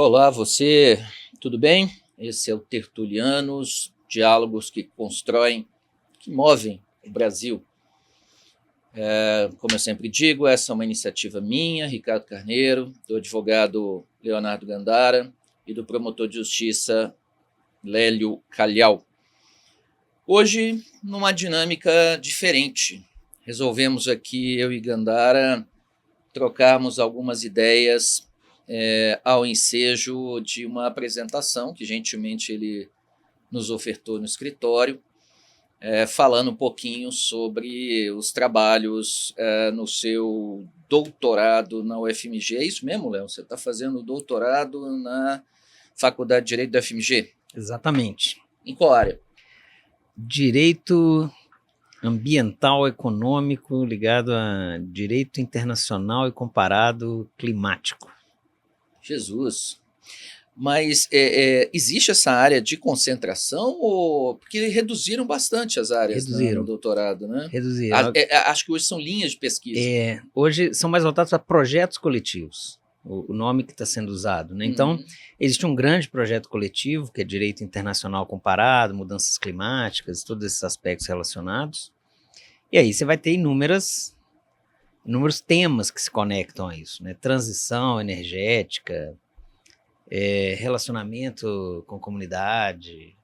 Olá, você, tudo bem? Esse é o Tertulianos, diálogos que constroem, que movem o Brasil. Como eu sempre digo, essa é uma iniciativa minha, Ricardo Carneiro, do advogado Leonardo Gandara e do promotor de justiça Lélio Calhau. Hoje, numa dinâmica diferente, resolvemos aqui, eu e Gandara, trocarmos algumas ideias ao ensejo de uma apresentação que gentilmente ele nos ofertou no escritório, falando um pouquinho sobre os trabalhos no seu doutorado na UFMG. É isso mesmo, Léo? Você está fazendo doutorado na Faculdade de Direito da UFMG? Exatamente. Em qual área? Direito ambiental econômico ligado a direito internacional e comparado climático. Jesus. Mas existe essa área de concentração? Porque reduziram bastante as áreas no doutorado, né? Reduziram. Acho que hoje são linhas de pesquisa. Hoje são mais voltados a projetos coletivos, o nome que está sendo usado, né? Então, existe um grande projeto coletivo, que é Direito Internacional Comparado, Mudanças Climáticas, todos esses aspectos relacionados. E aí você vai ter inúmeros temas que se conectam a isso, né? Transição energética, relacionamento com comunidade,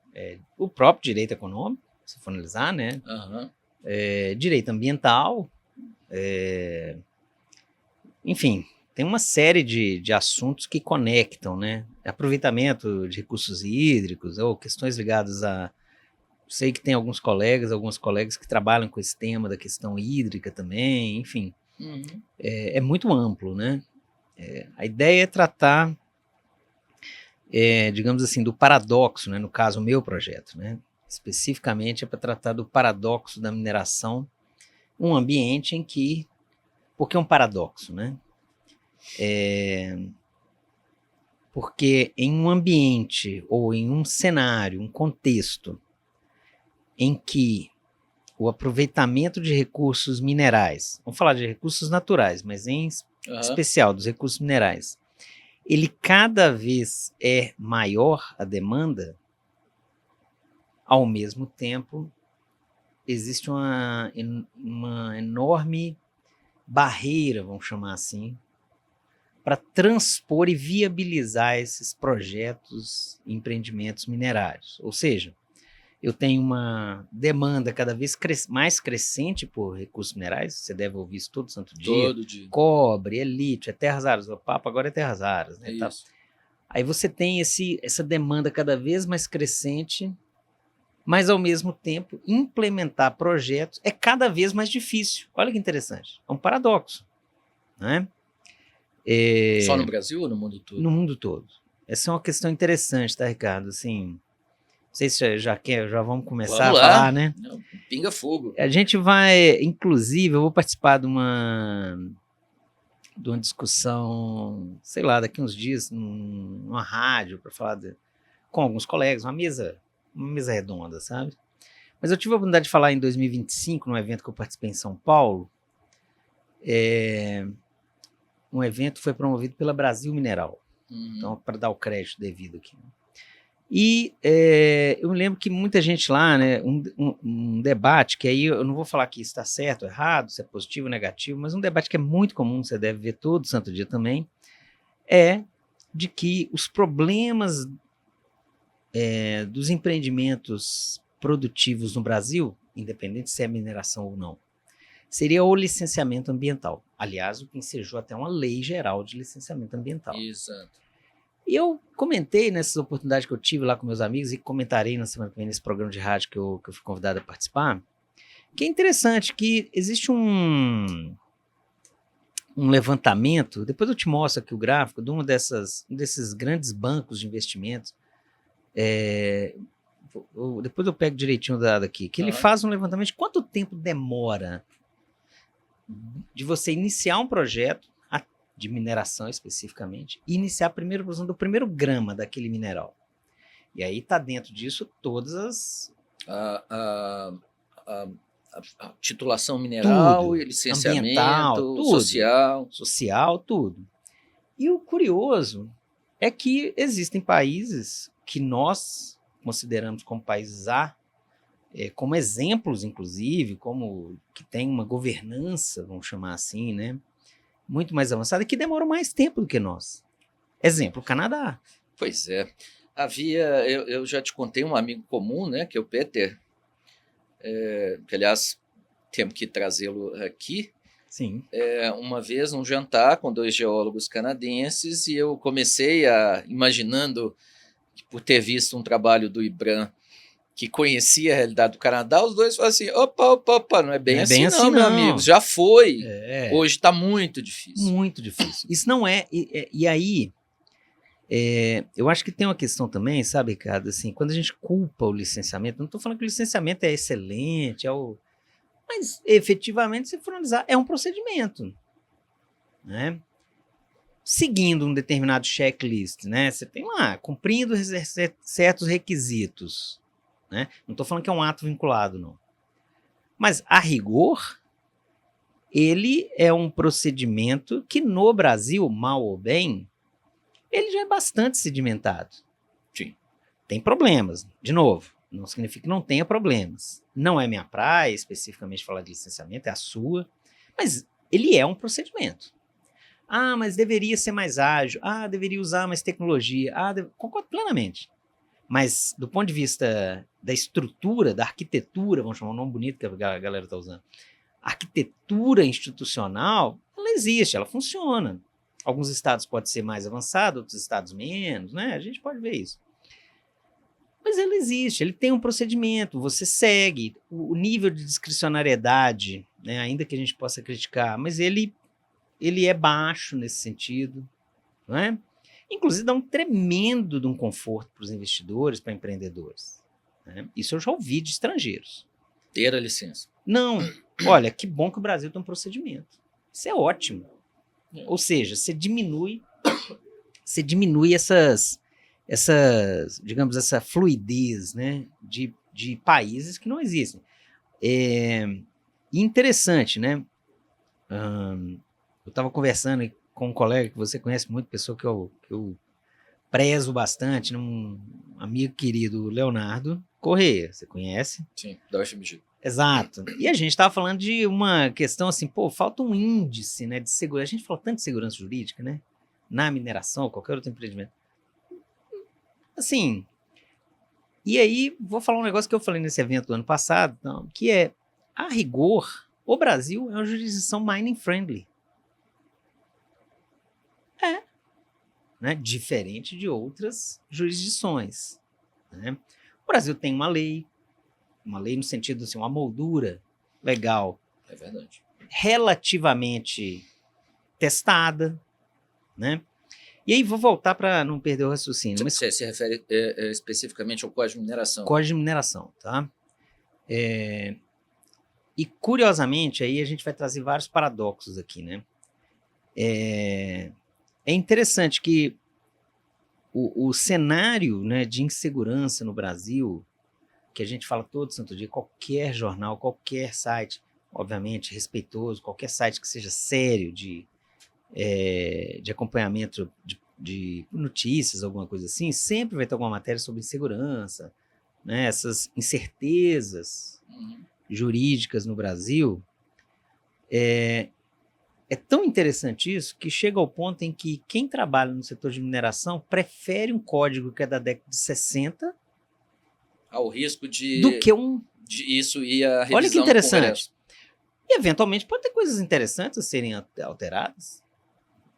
o próprio direito econômico, se for analisar, né? Direito ambiental, enfim, tem uma série de assuntos que conectam, né? Aproveitamento de recursos hídricos ou questões ligadas a... Sei que tem algumas colegas que trabalham com esse tema da questão hídrica também, enfim. É muito amplo, né? A ideia é tratar, digamos assim, do paradoxo, né? No caso, o meu projeto, né? Especificamente é para tratar do paradoxo da mineração, um ambiente em que... Por que um paradoxo, né? Porque em um ambiente ou em um cenário, um contexto em que o aproveitamento de recursos minerais, vamos falar de recursos naturais, mas em especial dos recursos minerais, ele cada vez é maior a demanda, ao mesmo tempo existe uma enorme barreira, vamos chamar assim, para transpor e viabilizar esses projetos e empreendimentos minerários. Ou seja, eu tenho uma demanda cada vez mais crescente por recursos minerais, você deve ouvir isso todo santo dia. Todo dia. Cobre, lítio, terras raras. O papo agora é terras raras, né? Tá. Aí você tem essa demanda cada vez mais crescente, mas ao mesmo tempo implementar projetos é cada vez mais difícil. Olha que interessante, é um paradoxo, né? Só no Brasil ou no mundo todo? No mundo todo. Essa é uma questão interessante, tá, Ricardo? Assim, não sei se já vamos começar a falar, né? Não, pinga fogo. A gente vai, inclusive, eu vou participar de uma discussão, sei lá, daqui uns dias, numa rádio, para falar com alguns colegas, uma mesa redonda, sabe? Mas eu tive a oportunidade de falar em 2025, num evento que eu participei em São Paulo. Um evento foi promovido pela Brasil Mineral. Então, para dar o crédito devido aqui. E eu me lembro que muita gente lá, né, um debate, que aí eu não vou falar que isso está certo ou errado, se é positivo ou negativo, mas um debate que é muito comum, você deve ver todo santo dia também, é de que os problemas dos empreendimentos produtivos no Brasil, independente se é mineração ou não, seria o licenciamento ambiental. Aliás, o que ensejou até uma lei geral de licenciamento ambiental. Exato. E eu comentei nessas oportunidades que eu tive lá com meus amigos e comentarei na semana que vem nesse programa de rádio que eu fui convidado a participar, que é interessante que existe um levantamento, depois eu te mostro aqui o gráfico, de desses grandes bancos de investimentos, depois eu pego direitinho o dado aqui, que ele faz um levantamento de quanto tempo demora de você iniciar um projeto de mineração especificamente, e iniciar a primeira produção do primeiro grama daquele mineral. E aí está dentro disso todas as... A titulação mineral, tudo, licenciamento, ambiental, tudo, social, tudo. E o curioso é que existem países que nós consideramos como países A, como exemplos, inclusive, como que tem uma governança, vamos chamar assim, né, muito mais avançada, que demoram mais tempo do que nós. Exemplo, o Canadá. Pois é. Eu já te contei um amigo comum, né, que é o Peter, que aliás temos que trazê-lo aqui. Sim. Uma vez um jantar com 2 geólogos canadenses e eu comecei imaginando que por ter visto um trabalho do IBRAM que conhecia a realidade do Canadá, os dois falaram assim, opa, não é bem assim não, meu amigo, já foi, hoje está muito difícil. Muito difícil. Isso não é, e aí, eu acho que tem uma questão também, sabe, Ricardo, assim, quando a gente culpa o licenciamento, não estou falando que o licenciamento é excelente, mas efetivamente, se for analisar, é um procedimento, né? Seguindo um determinado checklist, né? Você tem lá, cumprindo certos requisitos, né? Não estou falando que é um ato vinculado, não. Mas, a rigor, ele é um procedimento que no Brasil, mal ou bem, ele já é bastante sedimentado. Sim. Tem problemas, de novo, não significa que não tenha problemas. Não é minha praia, especificamente falar de licenciamento, é a sua, mas ele é um procedimento. Ah, mas deveria ser mais ágil, deveria usar mais tecnologia, concordo plenamente. Mas, do ponto de vista da estrutura, da arquitetura, vamos chamar um nome bonito que a galera está usando, a arquitetura institucional, ela existe, ela funciona. Alguns estados podem ser mais avançados, outros estados menos, né? A gente pode ver isso. Mas ele existe, ele tem um procedimento, você segue o nível de discricionariedade, né? Ainda que a gente possa criticar, mas ele é baixo nesse sentido, não é? Inclusive dá um tremendo de um conforto para os investidores, para empreendedores, né? Isso eu já ouvi de estrangeiros. Ter a licença. Não, olha, que bom que o Brasil tem um procedimento. Isso é ótimo. Ou seja, você diminui essas, digamos, essa fluidez, né, de países que não existem. Interessante, né? Eu estava conversando com um colega que você conhece muito, pessoa que eu prezo bastante, um amigo querido, Leonardo Corrêa, você conhece? Sim, da UFMG. Exato. E a gente estava falando de uma questão assim, falta um índice, né, de segurança. A gente fala tanto de segurança jurídica, né? Na mineração, qualquer outro empreendimento. Assim, e aí vou falar um negócio que eu falei nesse evento do ano passado, então, que é, a rigor, o Brasil é uma jurisdição mining friendly. Né? Diferente de outras jurisdições, né? O Brasil tem uma lei no sentido assim, uma moldura legal. É verdade. Relativamente testada, né? E aí vou voltar para não perder o raciocínio. Você se refere especificamente ao Código de Mineração. Código de Mineração, tá? E curiosamente, aí a gente vai trazer vários paradoxos aqui, né? É interessante que o cenário, né, de insegurança no Brasil, que a gente fala todo santo dia, qualquer jornal, qualquer site, obviamente respeitoso, qualquer site que seja sério de acompanhamento de notícias, alguma coisa assim, sempre vai ter alguma matéria sobre insegurança, né, essas incertezas jurídicas no Brasil. É tão interessante isso que chega ao ponto em que quem trabalha no setor de mineração prefere um código que é da década de 60 ao risco do que de isso ir a revisão. Olha que interessante. E eventualmente pode ter coisas interessantes a serem alteradas,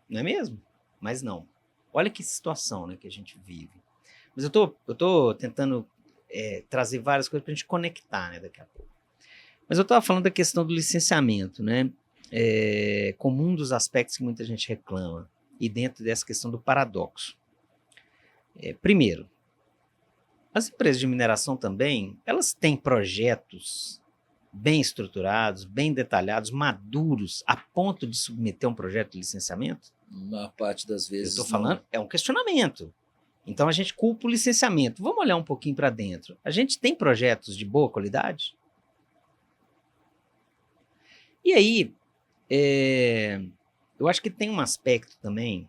não é mesmo? Mas não. Olha que situação, né, que a gente vive. Mas eu tô tentando trazer várias coisas para a gente conectar, né, daqui a pouco. Mas eu estava falando da questão do licenciamento, né? Como um dos aspectos que muita gente reclama, e dentro dessa questão do paradoxo. Primeiro, as empresas de mineração também, elas têm projetos bem estruturados, bem detalhados, maduros, a ponto de submeter um projeto de licenciamento? Na parte das vezes. Eu estou falando, é um questionamento. Então a gente culpa o licenciamento. Vamos olhar um pouquinho para dentro. A gente tem projetos de boa qualidade? E aí, eu acho que tem um aspecto também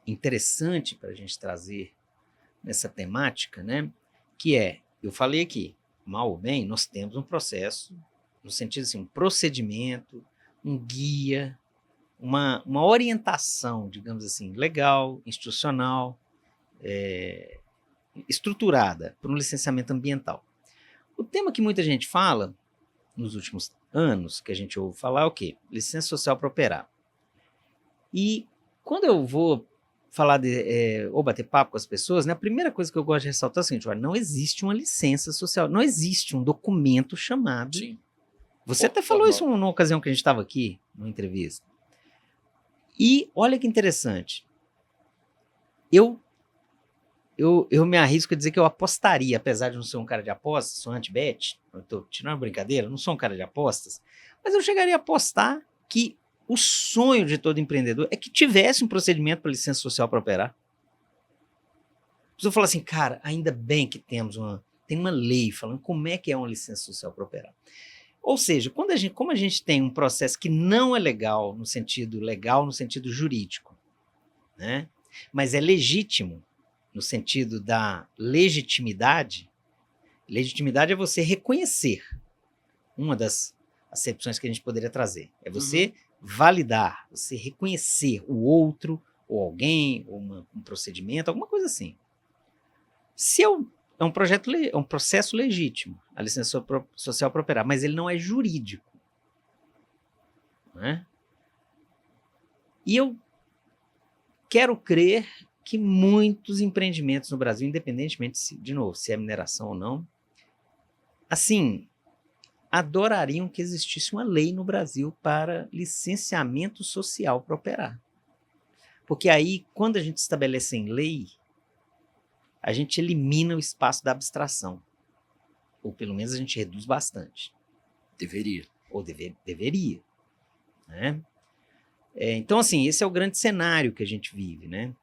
interessante para a gente trazer nessa temática, né? Que eu falei aqui, mal ou bem, nós temos um processo, no sentido assim, um procedimento, um guia, uma orientação, digamos assim, legal, institucional, estruturada para um licenciamento ambiental. O tema que muita gente fala, nos últimos anos, que a gente ouve falar, é o quê? Licença social para operar. E quando eu vou falar ou bater papo com as pessoas, né, a primeira coisa que eu gosto de ressaltar é o seguinte: olha, não existe uma licença social, não existe um documento chamado. Sim. Você até falou isso numa ocasião que a gente estava aqui, numa entrevista. E olha que interessante. Eu me arrisco a dizer que eu apostaria, apesar de não ser um cara de apostas, sou anti-bet, eu estou tirando uma brincadeira, não sou um cara de apostas, mas eu chegaria a apostar que o sonho de todo empreendedor é que tivesse um procedimento para licença social para operar. A pessoa fala assim, cara, ainda bem que tem uma lei falando como é que é uma licença social para operar. Ou seja, como a gente tem um processo que não é legal no sentido jurídico, né? Mas é legítimo no sentido da legitimidade. Legitimidade é você reconhecer. Uma das acepções que a gente poderia trazer é você validar, você reconhecer o outro, ou alguém, ou um procedimento, alguma coisa assim. Se é um processo legítimo, a licença social para operar, mas ele não é jurídico. Né? E eu quero crer que muitos empreendimentos no Brasil, independentemente, de novo, se é mineração ou não, assim, adorariam que existisse uma lei no Brasil para licenciamento social para operar. Porque aí, quando a gente estabelece em lei, a gente elimina o espaço da abstração. Ou pelo menos a gente reduz bastante. Deveria. Ou deveria. Né? Então, assim, esse é o grande cenário que a gente vive, né?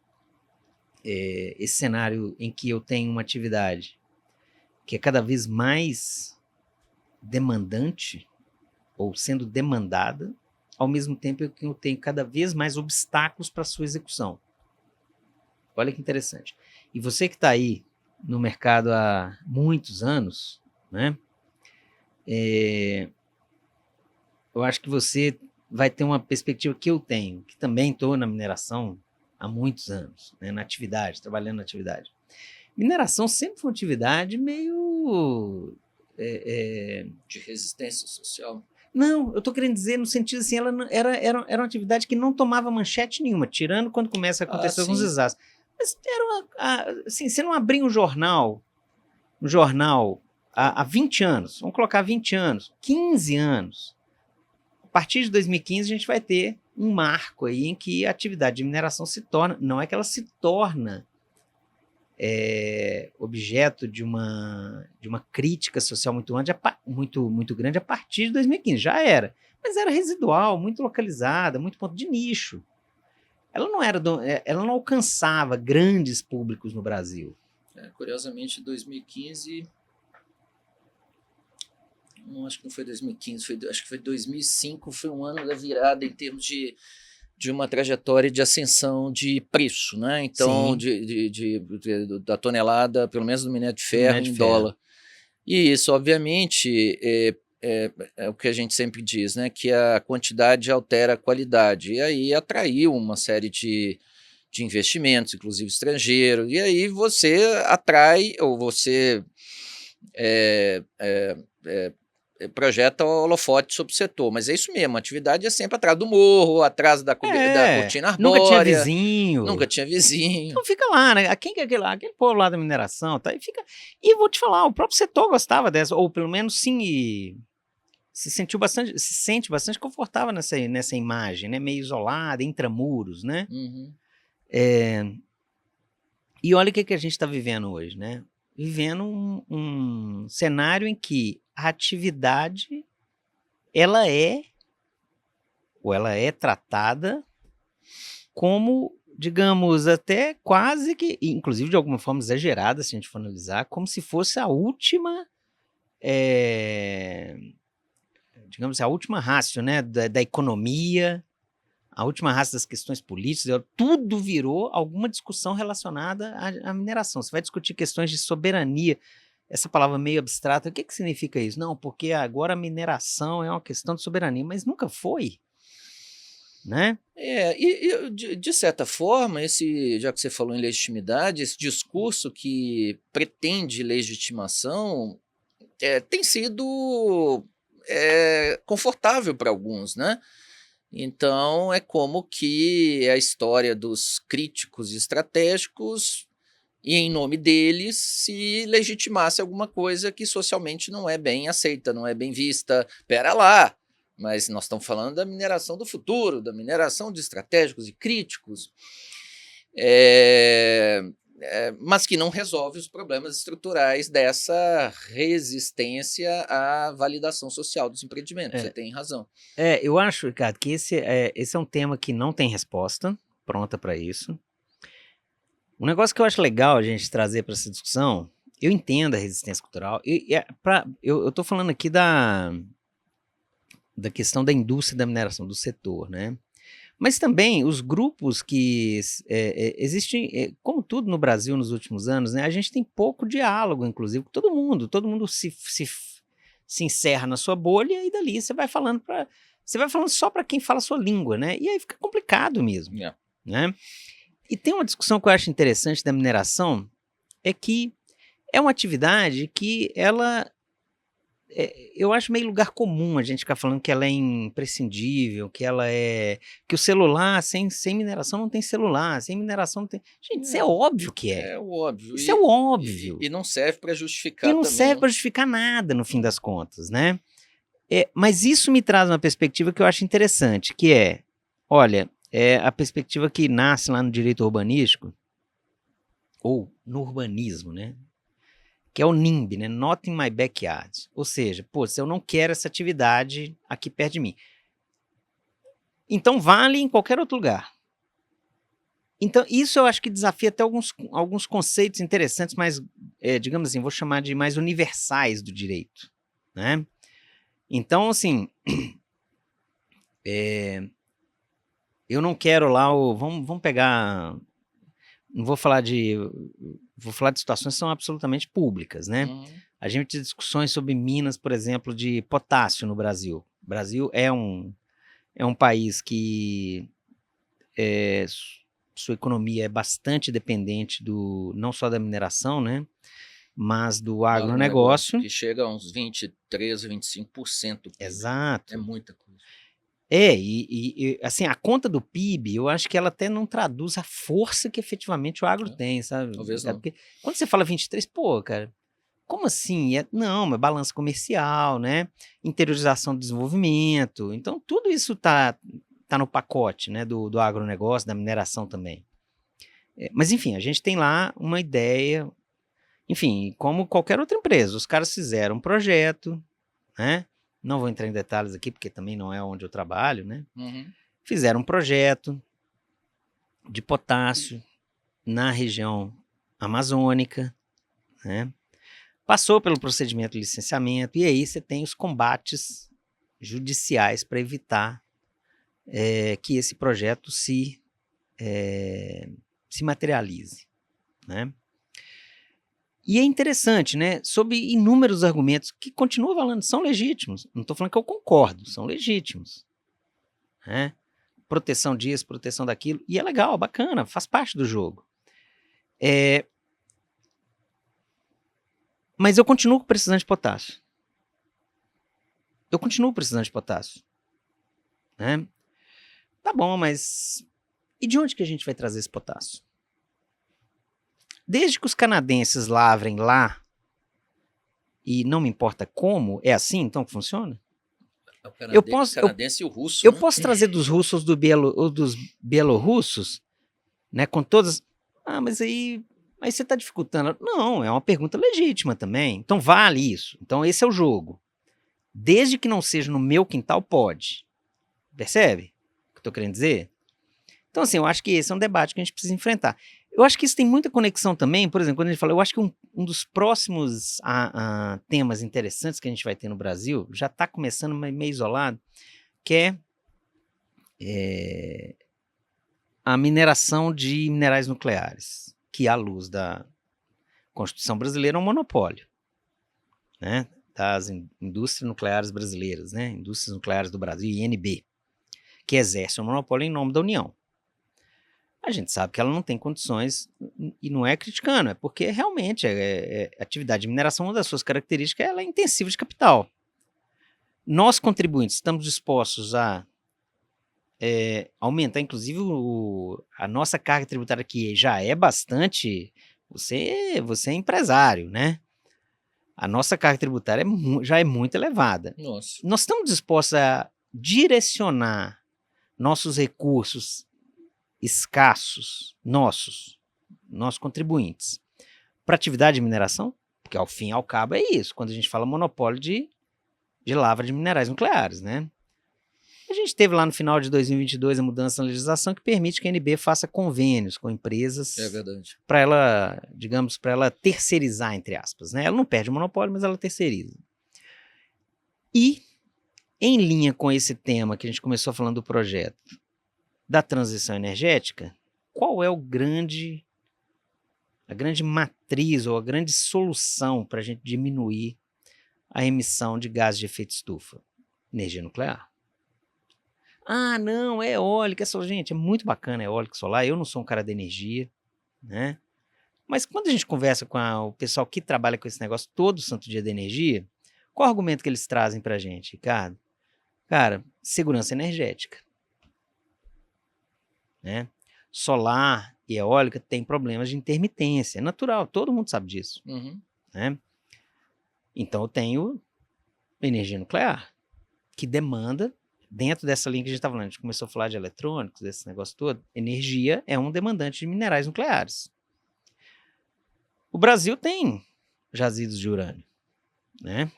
Esse cenário em que eu tenho uma atividade que é cada vez mais demandante, ou sendo demandada, ao mesmo tempo que eu tenho cada vez mais obstáculos para a sua execução. Olha que interessante. E você que está aí no mercado há muitos anos, né? Eu acho que você vai ter uma perspectiva que eu tenho, que também estou na mineração há muitos anos, né, trabalhando na atividade. Mineração sempre foi uma atividade meio... de resistência social? Não, eu estou querendo dizer no sentido assim, ela era uma atividade que não tomava manchete nenhuma, tirando quando começa a acontecer alguns desastres. Mas assim, você não abria um jornal há 20 anos, vamos colocar 20 anos, 15 anos. A partir de 2015 a gente vai ter um marco aí em que a atividade de mineração se torna, não é que ela se torna objeto de uma crítica social muito grande a partir de 2015, já era, mas era residual, muito localizada, muito ponto de nicho. Ela não alcançava grandes públicos no Brasil. Curiosamente, 2015... Não, acho que não foi 2015, acho que foi 2005, foi um ano da virada em termos de uma trajetória de ascensão de preço, né? Então, da tonelada, pelo menos do minério de ferro, em dólar. E isso, obviamente, é o que a gente sempre diz, né? Que a quantidade altera a qualidade. E aí atraiu uma série de investimentos, inclusive estrangeiros. E aí você atrai, ou você projeta holofote sobre o setor, mas é isso mesmo, a atividade é sempre atrás do morro, atrás da cortina arbórea. Nunca tinha vizinho. Então fica lá, né? Quem que é aquele povo lá da mineração, tá? E eu vou te falar, o próprio setor gostava dessa, ou pelo menos sim, se sente bastante confortável nessa imagem, né? Meio isolada, intramuros, né? E olha o que a gente está vivendo hoje, né? Vivendo um cenário em que a atividade ela é tratada como, digamos, até quase que, inclusive de alguma forma exagerada, se a gente for analisar, como se fosse a última, digamos, a última ratio, né, da economia, a última raça das questões políticas, tudo virou alguma discussão relacionada à mineração. Você vai discutir questões de soberania, essa palavra meio abstrata, o que significa isso? Não, porque agora a mineração é uma questão de soberania, mas nunca foi, né? De certa forma, já que você falou em legitimidade, esse discurso que pretende legitimação tem sido confortável para alguns, né? Então, é como que a história dos críticos estratégicos, e em nome deles, se legitimasse alguma coisa que socialmente não é bem aceita, não é bem vista. Pera lá, mas nós estamos falando da mineração do futuro, da mineração de estratégicos e críticos, mas que não resolve os problemas estruturais dessa resistência à validação social dos empreendimentos. Você tem razão. Eu acho, Ricardo, que esse é um tema que não tem resposta pronta para isso. Um negócio que eu acho legal a gente trazer para essa discussão, eu entendo a resistência cultural, eu estou falando aqui da questão da indústria da mineração, do setor, né? Mas também os grupos que existem, como tudo no Brasil nos últimos anos, né? A gente tem pouco diálogo, inclusive, com todo mundo se encerra na sua bolha e dali você vai falando só para quem fala a sua língua, né? E aí fica complicado mesmo, né? E tem uma discussão que eu acho interessante da mineração, é que é uma atividade que ela... eu acho meio lugar comum a gente ficar falando que ela é imprescindível, que o celular, sem mineração não tem celular, sem mineração não tem... Gente, isso é óbvio que é. É óbvio. Isso é óbvio. E não serve para justificar também. E não também, serve para justificar nada, no fim das contas, né? Mas isso me traz uma perspectiva que eu acho interessante, que olha, a perspectiva que nasce lá no direito urbanístico, ou no urbanismo, né? Que é o NIMB, né? Not in my backyard. Ou seja, se eu não quero essa atividade aqui perto de mim. Então vale em qualquer outro lugar. Então isso eu acho que desafia até alguns conceitos interessantes, mais, digamos assim, vou chamar de mais universais do direito, né? Então, assim, eu não quero lá vamos pegar... Não vou falar vou falar de situações que são absolutamente públicas, né? A gente tem discussões sobre minas, por exemplo, de potássio no Brasil. O Brasil é um país que sua economia é bastante dependente não só da mineração, né? Mas do agronegócio. Que chega a uns 23, 25%. Exato. É muita coisa. Assim, a conta do PIB, eu acho que ela até não traduz a força que efetivamente o agro tem, sabe? Talvez não. Porque quando você fala 23, cara, como assim? Não, é balança comercial, né? Interiorização do desenvolvimento. Então, tudo isso tá no pacote, né? Do agronegócio, da mineração também. Mas, enfim, a gente tem lá uma ideia, enfim, como qualquer outra empresa, os caras fizeram um projeto, né? Não vou entrar em detalhes aqui, porque também não é onde eu trabalho, né? Fizeram um projeto de potássio na região amazônica, né? Passou pelo procedimento de licenciamento, e aí você tem os combates judiciais para evitar que esse projeto se materialize, né? E é interessante, né? Sob inúmeros argumentos que continuam falando, são legítimos. Não estou falando que eu concordo, são legítimos. Né? Proteção disso, proteção daquilo. E é legal, bacana, faz parte do jogo. Mas eu continuo precisando de potássio. Né? Tá bom, mas e de onde que a gente vai trazer esse potássio? Desde que os canadenses lavrem lá, e não me importa como, é assim então que funciona? O canadense e o russo. Eu posso trazer dos russos ou dos bielorrussos, né, com todas... mas aí você está dificultando. Não, é uma pergunta legítima também. Então vale isso. Então esse é o jogo. Desde que não seja no meu quintal, pode. Percebe o que eu estou querendo dizer? Então, assim, eu acho que esse é um debate que a gente precisa enfrentar. Eu acho que isso tem muita conexão também, por exemplo, quando a gente fala, eu acho que um dos próximos temas interessantes que a gente vai ter no Brasil, já está começando meio isolado, que a mineração de minerais nucleares, que à luz da Constituição brasileira é um monopólio, né, das indústrias nucleares brasileiras, né, Indústrias Nucleares do Brasil, INB, que exerce um monopólio em nome da União. A gente sabe que ela não tem condições, e não é criticando, é porque realmente a atividade de mineração, uma das suas características, ela é intensiva de capital. Nós, contribuintes, estamos dispostos a aumentar, inclusive, a nossa carga tributária, que já é bastante... Você é empresário, né? A nossa carga tributária já é muito elevada. Nossa. Nós estamos dispostos a direcionar nossos recursos escassos, nossos contribuintes, para atividade de mineração? Porque, ao fim e ao cabo, é isso, quando a gente fala monopólio de lavra de minerais nucleares, né? A gente teve lá no final de 2022 a mudança na legislação que permite que a ANB faça convênios com empresas para ela, digamos, para ela terceirizar, entre aspas, né? Ela não perde o monopólio, mas ela terceiriza. E, em linha com esse tema que a gente começou falando do projeto da transição energética, qual é a grande matriz ou a grande solução para a gente diminuir a emissão de gases de efeito estufa? Energia nuclear. Ah, não, é eólica, gente, é muito bacana eólica, solar, eu não sou um cara de energia, né? Mas quando a gente conversa com o pessoal que trabalha com esse negócio todo santo dia da energia, qual o argumento que eles trazem pra gente, Ricardo? Cara, segurança energética, né? Solar e eólica tem problemas de intermitência, é natural, todo mundo sabe disso, né? Então eu tenho energia nuclear, que demanda, dentro dessa linha que a gente está falando, a gente começou a falar de eletrônicos, desse negócio todo, energia é um demandante de minerais nucleares. O Brasil tem jazidos de urânio, né?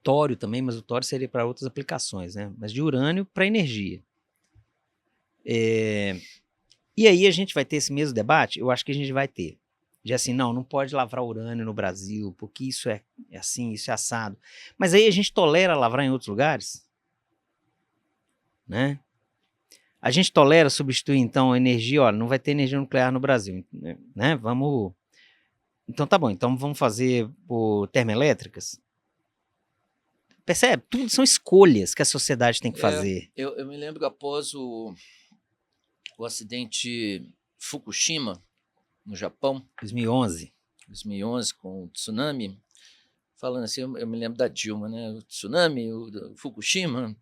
Tório também, mas o tório seria para outras aplicações, né? Mas de urânio para energia. E aí a gente vai ter esse mesmo debate? Eu acho que a gente vai ter. De assim, não pode lavrar urânio no Brasil, porque isso é assim, isso é assado. Mas aí a gente tolera lavrar em outros lugares? Né? A gente tolera substituir, então, a energia, olha, não vai ter energia nuclear no Brasil, né? Vamos... Então tá bom, então vamos fazer por termoelétricas? Percebe? Tudo são escolhas que a sociedade tem que fazer. Eu me lembro após o acidente Fukushima, no Japão. 2011, com o tsunami. Falando assim, eu me lembro da Dilma, né? O tsunami, o Fukushima,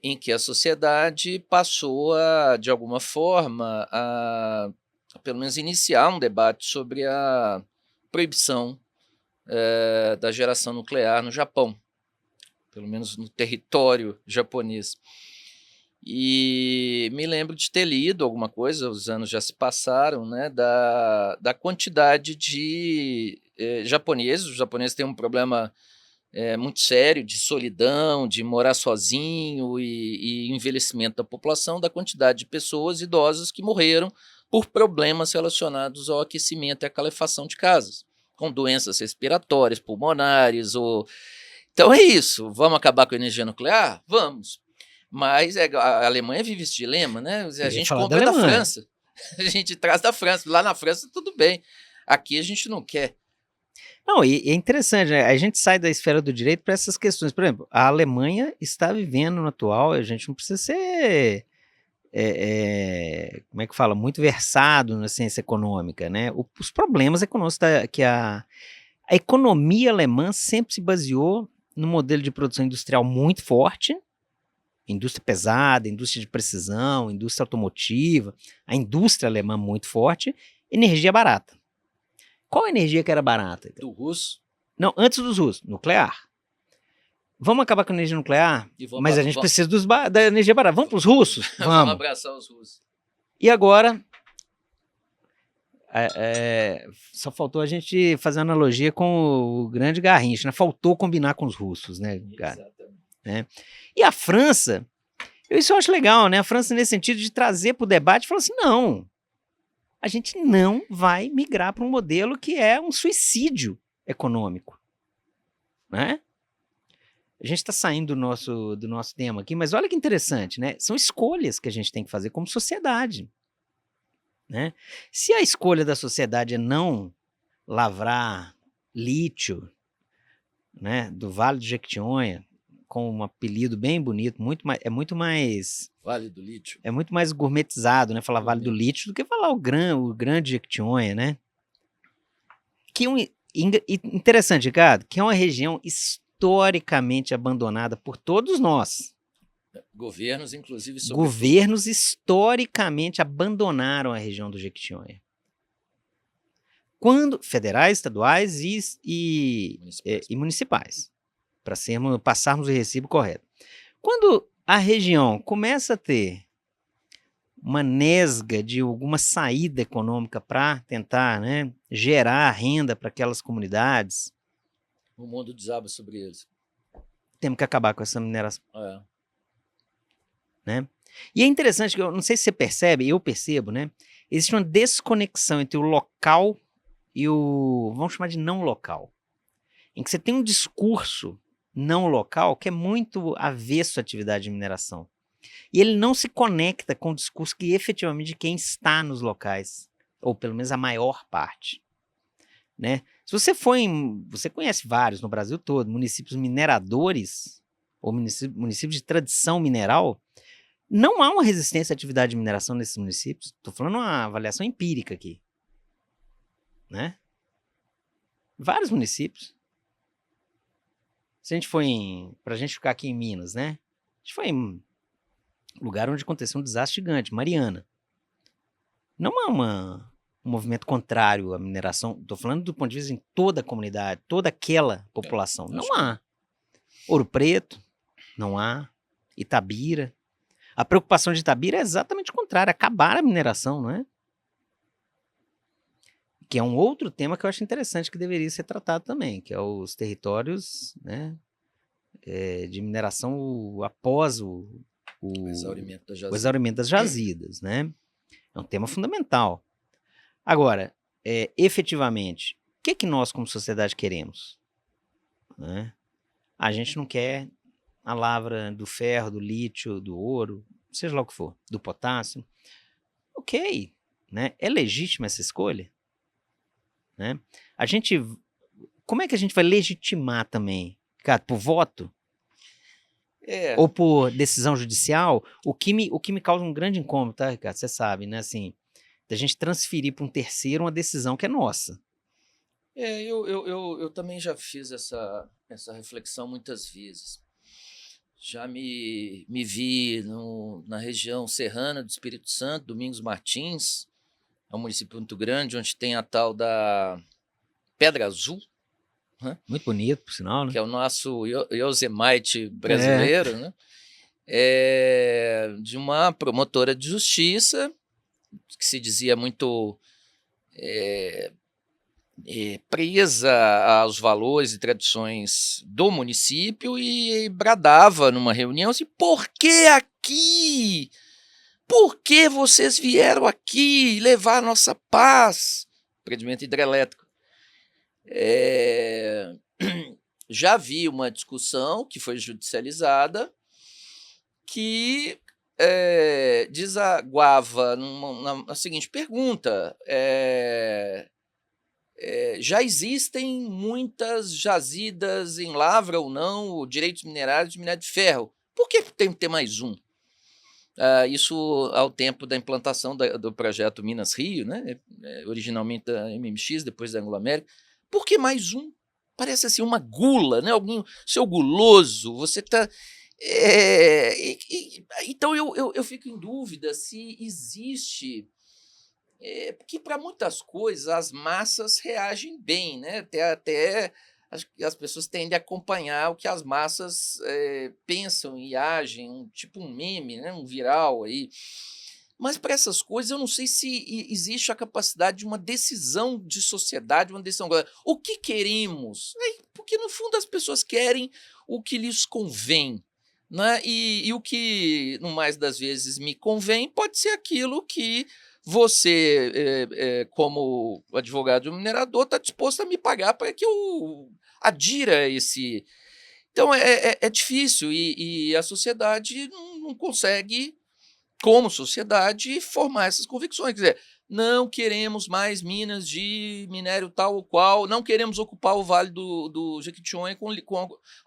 em que a sociedade passou a, de alguma forma, a pelo menos iniciar um debate sobre a proibição da geração nuclear no Japão, pelo menos no território japonês. E me lembro de ter lido alguma coisa, os anos já se passaram, né, da quantidade de japoneses. Os japoneses têm um problema muito sério de solidão, de morar sozinho e envelhecimento da população, da quantidade de pessoas idosas que morreram por problemas relacionados ao aquecimento e à calefação de casas, com doenças respiratórias, pulmonares. Então é isso, vamos acabar com a energia nuclear? Vamos. Mas a Alemanha vive esse dilema, né? A gente compra da França, a gente traz da França, lá na França tudo bem, aqui a gente não quer. Não, e é interessante, né? A gente sai da esfera do direito para essas questões. Por exemplo, a Alemanha está vivendo no atual, a gente não precisa ser, como é que fala, muito versado na ciência econômica, né? Os problemas econômicos que a economia alemã sempre se baseou num modelo de produção industrial muito forte, indústria pesada, indústria de precisão, indústria automotiva, a indústria alemã muito forte, energia barata. Qual energia que era barata? Do russo? Não, antes dos russos, nuclear. Vamos acabar com a energia nuclear, mas a gente precisa da energia barata. Vamos para os russos? Vamos abraçar os russos. E agora, só faltou a gente fazer uma analogia com o grande Garrincha, né? Faltou combinar com os russos, né, cara? Exatamente. Né? E a França, isso eu acho legal, né? A França, nesse sentido de trazer para o debate, falou assim, não, a gente não vai migrar para um modelo que é um suicídio econômico, né? A gente está saindo do nosso tema aqui, mas olha que interessante, né? São escolhas que a gente tem que fazer como sociedade, né? Se a escolha da sociedade é não lavrar lítio, né, do Vale do Jequitinhonha, com um apelido bem bonito, Vale do Lítio. é muito mais gourmetizado, né, falar Vale do Gourmet. Lítio do que falar o grande Jequitinhonha, né? Que interessante, Ricardo, que é uma região historicamente abandonada por todos nós. Governos, inclusive, Governos historicamente abandonaram a região do Jequitinhonha. Federais, estaduais e municipais, para passarmos o recibo correto. Quando a região começa a ter uma nesga de alguma saída econômica para tentar, né, gerar renda para aquelas comunidades, o mundo desaba sobre eles. Temos que acabar com essa mineração. É. Né? E é interessante que eu não sei se você percebe, eu percebo, né? Existe uma desconexão entre o local e o, vamos chamar de não local, em que você tem um discurso não local que é muito avesso à atividade de mineração. E ele não se conecta com o discurso que efetivamente de quem está nos locais, ou pelo menos a maior parte. Né? Se você você conhece vários no Brasil todo, municípios mineradores, ou municípios de tradição mineral, não há uma resistência à atividade de mineração nesses municípios. Estou falando uma avaliação empírica aqui. Né? Vários municípios. Se a gente for para a gente ficar aqui em Minas, né? A gente foi em lugar onde aconteceu um desastre gigante, Mariana. Não há um movimento contrário à mineração. Estou falando do ponto de vista em toda a comunidade, toda aquela população. Não há. Ouro Preto, não há. Itabira. A preocupação de Itabira é exatamente o contrário, acabar a mineração, não é? Que é um outro tema que eu acho interessante que deveria ser tratado também, que é os territórios, né, de mineração após o exaurimento das jazidas, né? É um tema fundamental. Agora, efetivamente, o que nós como sociedade queremos? Né? A gente não quer a lavra do ferro, do lítio, do ouro, seja lá o que for, do potássio. Ok, né? É legítima essa escolha? Né? Como é que a gente vai legitimar também? Cara, por voto? Ou por decisão judicial? O que me causa um grande incômodo, tá, Ricardo? Você sabe, né? Assim, da gente transferir para um terceiro uma decisão que é nossa. Eu também já fiz essa reflexão muitas vezes. Já me vi na região serrana do Espírito Santo, Domingos Martins, é um município muito grande, onde tem a tal da Pedra Azul. Né? Muito bonito, por sinal, né? Que é o nosso Yosemite brasileiro, né? De uma promotora de justiça, que se dizia muito presa aos valores e tradições do município e bradava numa reunião assim, por que aqui? Por que vocês vieram aqui levar a nossa paz? Empreendimento hidrelétrico. Já vi uma discussão que foi judicializada que desaguava na seguinte pergunta: já existem muitas jazidas em lavra ou não, direitos minerários de minério de ferro. Por que tem que ter mais um? Isso ao tempo da implantação do projeto Minas Rio, né? Originalmente da MMX, depois da Anglo América. Por que mais um? Parece assim uma gula, né? Alguém, seu guloso, você está... então eu fico em dúvida se existe... porque para muitas coisas as massas reagem bem, né? Até as pessoas tendem a acompanhar o que as massas pensam e agem, tipo um meme, né? Um viral aí. Mas para essas coisas eu não sei se existe a capacidade de uma decisão de sociedade, uma decisão... O que queremos? Porque no fundo as pessoas querem o que lhes convém. Né? E o que, no mais das vezes, me convém pode ser aquilo que você, como advogado de um minerador, está disposto a me pagar para que eu adira a esse... Então é difícil e a sociedade não consegue, como sociedade, formar essas convicções. Quer dizer, não queremos mais minas de minério tal ou qual, não queremos ocupar o Vale do Jequitinhonha com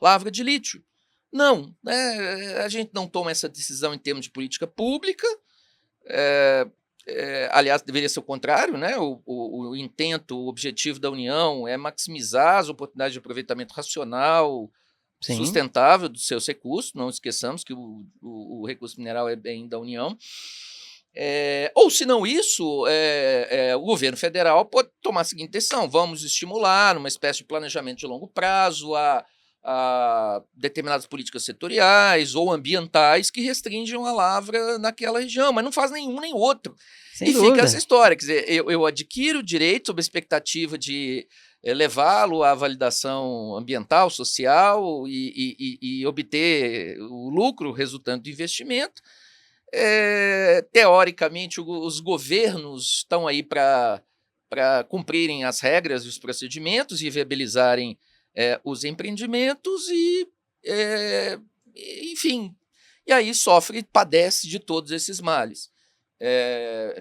lavra de lítio. Não, né? A gente não toma essa decisão em termos de política pública. Aliás, deveria ser o contrário, né? O intento, o objetivo da União é maximizar as oportunidades de aproveitamento racional, Sim. sustentável dos seus recursos. Não esqueçamos que o recurso mineral é bem da União. Ou, se não isso, o governo federal pode tomar a seguinte decisão: vamos estimular uma espécie de planejamento de longo prazo a determinadas políticas setoriais ou ambientais que restringam a lavra naquela região, mas não faz nenhum nem outro. Sem e dúvida. Fica essa história, quer dizer, eu adquiro o direito sob a expectativa de levá-lo à validação ambiental, social e obter o lucro resultante do investimento. Teoricamente, os governos estão aí para cumprirem as regras e os procedimentos e viabilizarem os empreendimentos enfim, e aí padece de todos esses males.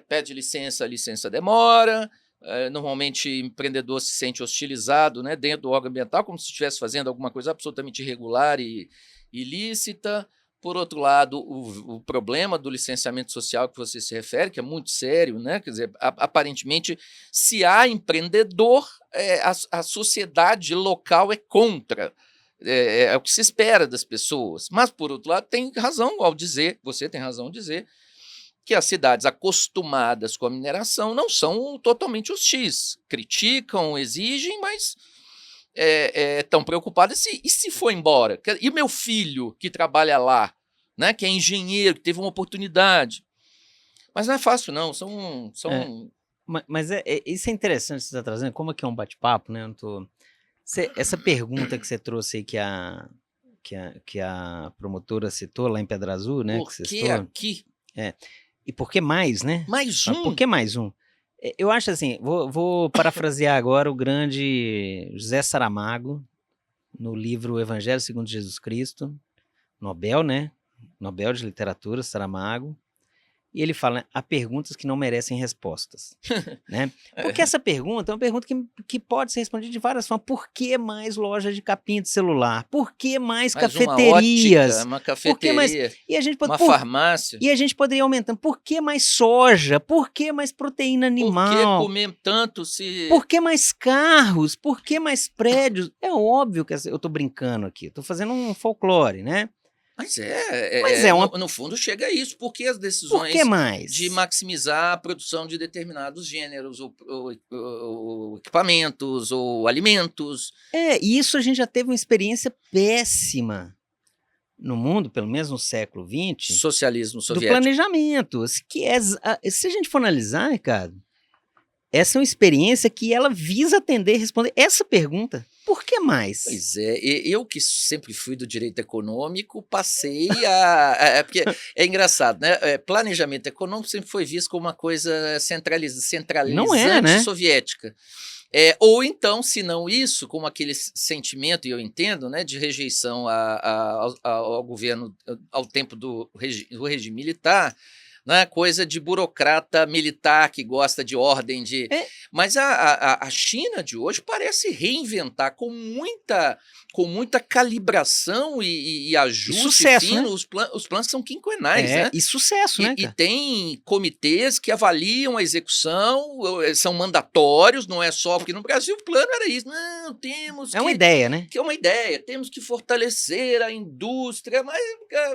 Pede licença, a licença demora, normalmente o empreendedor se sente hostilizado, né, dentro do órgão ambiental, como se estivesse fazendo alguma coisa absolutamente irregular e ilícita. Por outro lado, o problema do licenciamento social que você se refere, que é muito sério, né? Quer dizer, aparentemente, se há empreendedor, a sociedade local é contra. É o que se espera das pessoas. Mas, por outro lado, você tem razão ao dizer, que as cidades acostumadas com a mineração não são totalmente hostis. Criticam, exigem, mas estão preocupadas. E se for embora? E o meu filho que trabalha lá, né, que é engenheiro, que teve uma oportunidade? Mas não é fácil, não. Mas isso é interessante que você está trazendo, como aqui é um bate-papo, né? Essa pergunta que você trouxe aí, que a promotora citou lá em Pedra Azul, né? Por que aqui? E por que mais, né? Mais um? Por que mais um? Eu acho assim, vou parafrasear agora o grande José Saramago, no livro Evangelho segundo Jesus Cristo, Nobel, né? Nobel de Literatura, Saramago. E ele fala, né, há perguntas que não merecem respostas. Né? Porque essa pergunta é uma pergunta que pode ser respondida de várias formas. Por que mais loja de capinha de celular? Por que mais cafeterias? Uma cafeteria, uma farmácia. E a gente poderia aumentar. Por que mais soja? Por que mais proteína animal? Por que comer tanto se... Por que mais carros? Por que mais prédios? É óbvio que eu estou brincando aqui. Estou fazendo um folclore, né? Mas no fundo chega a isso. Por que as decisões de maximizar a produção de determinados gêneros, ou equipamentos, ou alimentos? E isso a gente já teve uma experiência péssima no mundo, pelo menos no século XX. Socialismo soviético. Do planejamento. Se a gente for analisar, Ricardo, essa é uma experiência que ela visa atender e responder essa pergunta. Por que mais? Pois eu que sempre fui do direito econômico, passei porque é engraçado, né? Planejamento econômico sempre foi visto como uma coisa centralizante, não né? Soviética. Ou então, se não isso, como aquele sentimento, e eu entendo, né, de rejeição ao governo, ao tempo do regime militar, né, coisa de burocrata militar que gosta de ordem. Mas a China de hoje parece reinventar com muita calibração e ajuste sucesso, fino, né? os planos que são quinquenais. Né? E sucesso, né? E tem comitês que avaliam a execução, são mandatórios, não é só porque no Brasil o plano era isso. Não, temos uma ideia, né? Que é uma ideia, temos que fortalecer a indústria, mas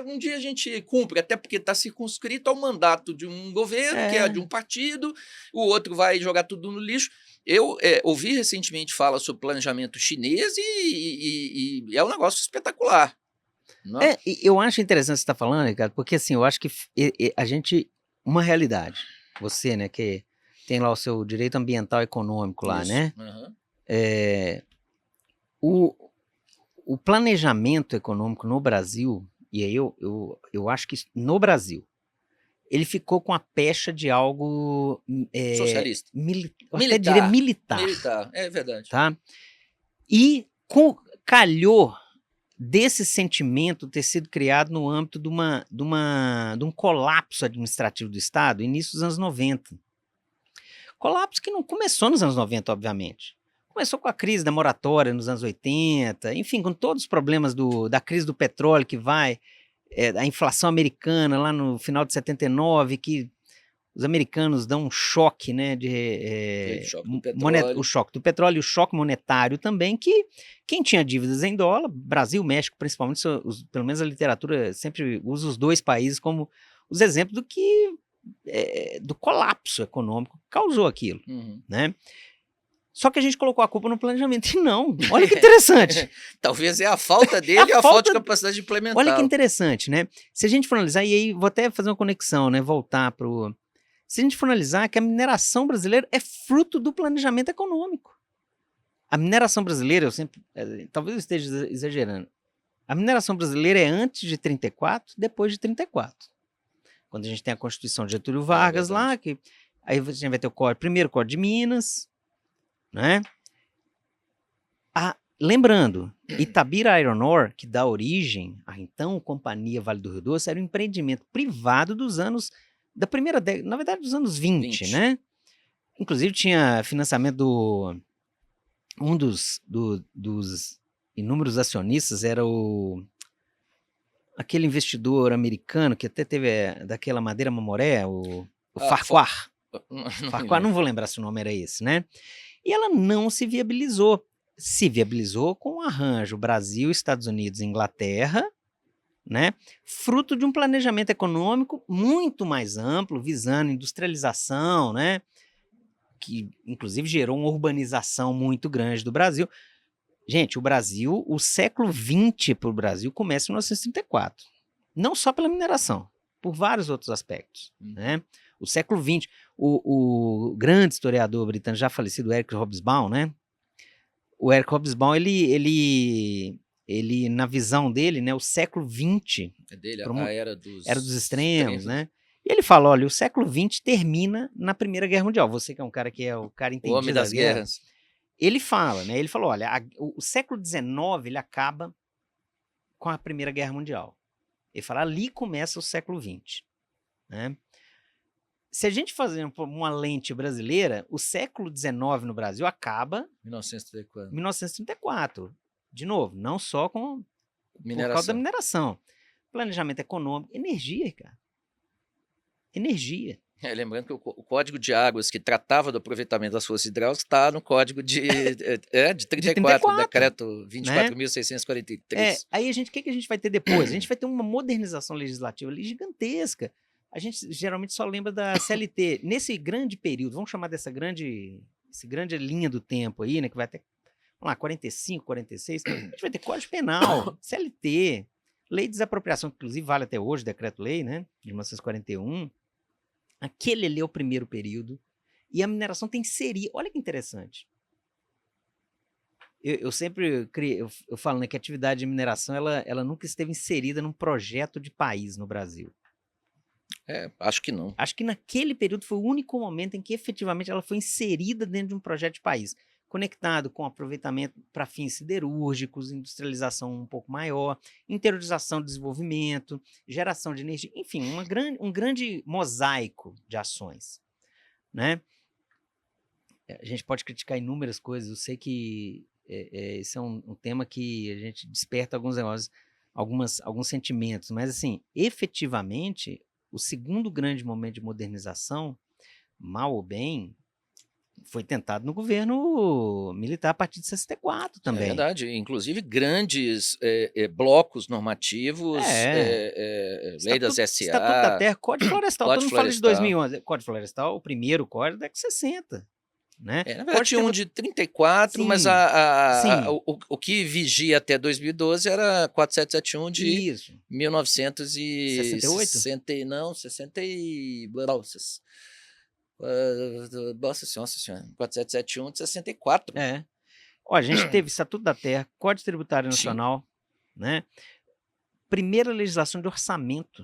um dia a gente cumpre, até porque está circunscrito ao mandato de um governo, que é de um partido, o outro vai jogar tudo no lixo. Eu ouvi recentemente falar sobre planejamento chinês e é um negócio espetacular. Não? Eu acho interessante o que você está falando, Ricardo, porque assim, eu acho que a gente, uma realidade, você, né, que tem lá o seu direito ambiental e econômico lá, isso, né? Uhum. O planejamento econômico no Brasil, e aí eu acho que no Brasil, ele ficou com a pecha de algo socialista. Até diria militar. Militar, é verdade. Tá? E calhou desse sentimento ter sido criado no âmbito de um colapso administrativo do Estado, início dos anos 90. Colapso que não começou nos anos 90, obviamente. Começou com a crise da moratória nos anos 80, enfim, com todos os problemas da crise do petróleo que vai, a inflação americana lá no final de 79, que os americanos dão um choque, né, o choque do petróleo e o choque monetário também, que quem tinha dívidas em dólar, Brasil, México, principalmente, pelo menos a literatura sempre usa os dois países como os exemplos do colapso econômico que causou aquilo, né? Só que a gente colocou a culpa no planejamento. E não, olha que interessante. Talvez é a falta dele e a falta de capacidade de implementar. Olha que interessante, né? Se a gente for analisar, e aí vou até fazer uma conexão, né? Voltar para o... Se a gente for analisar que a mineração brasileira é fruto do planejamento econômico. A mineração brasileira, talvez eu esteja exagerando, a mineração brasileira é antes de 34, depois de 34. Quando a gente tem a Constituição de Getúlio Vargas lá, que aí você vai ter o primeiro Código de Minas, né? Lembrando, Itabira Iron Ore, que dá origem à então Companhia Vale do Rio Doce, era um empreendimento privado da primeira década, na verdade dos anos 20, né? Inclusive tinha financiamento um dos inúmeros acionistas era aquele investidor americano que até teve daquela Madeira Mamoré, o Farquhar. Farquhar, não vou lembrar se o nome era esse, né? E ela não se viabilizou. Se viabilizou com um arranjo Brasil, Estados Unidos e Inglaterra, né? Fruto de um planejamento econômico muito mais amplo, visando industrialização, né? Que inclusive gerou uma urbanização muito grande do Brasil. Gente, o século XX para o Brasil começa em 1934. Não só pela mineração, por vários outros aspectos, né? O século XX, o grande historiador britânico, já falecido, Eric Hobsbawm, né? O Eric Hobsbawm, ele na visão dele, né, o século XX... É dele, a era dos extremos, né? E ele fala, olha, o século XX termina na Primeira Guerra Mundial. Você que é um cara que é o cara entendido o homem das guerras. Ele fala, né? Ele falou, olha, o século XIX, ele acaba com a Primeira Guerra Mundial. Ele fala, ali começa o século XX, né? Se a gente fazer uma lente brasileira, o século XIX no Brasil acaba em 1934. De novo, não só por causa da mineração. Planejamento econômico, energia, cara. Energia. Lembrando que o Código de Águas, que tratava do aproveitamento das forças hidráulicas, está no Código de 34, decreto 24.643. Né? Aí o que a gente vai ter depois? A gente vai ter uma modernização legislativa ali gigantesca. A gente geralmente só lembra da CLT. Nesse grande período, vamos chamar dessa grande linha do tempo aí, né, que vai até, vamos lá, 45, 46, a gente vai ter Código Penal, CLT, Lei de Desapropriação, que inclusive vale até hoje, decreto-lei, né, de 1941. Aquele ali é o primeiro período. E a mineração tem que inserir. Olha que interessante. Eu sempre eu falo, né, que a atividade de mineração ela nunca esteve inserida num projeto de país no Brasil. Acho que não. Acho que naquele período foi o único momento em que efetivamente ela foi inserida dentro de um projeto de país, conectado com aproveitamento para fins siderúrgicos, industrialização um pouco maior, interiorização do desenvolvimento, geração de energia, enfim, um grande mosaico de ações, né? A gente pode criticar inúmeras coisas, eu sei que esse é um tema que a gente desperta alguns negócios, alguns sentimentos, mas assim, efetivamente, o segundo grande momento de modernização, mal ou bem, foi tentado no governo militar a partir de 64 também. É verdade, inclusive grandes blocos normativos, lei das SA... Estatuto da Terra, Código Florestal, todo mundo fala de 2011. Código Florestal, o primeiro código da década de 60. Né? Na verdade tinha um de 34, sim, mas o que vigia até 2012 era 4771 de Isso. 1968? Não, 60 e... Nossa senhora, 4771 de 64. Olha, a gente teve Estatuto da Terra, Código Tributário Nacional, né? Primeira legislação de orçamento,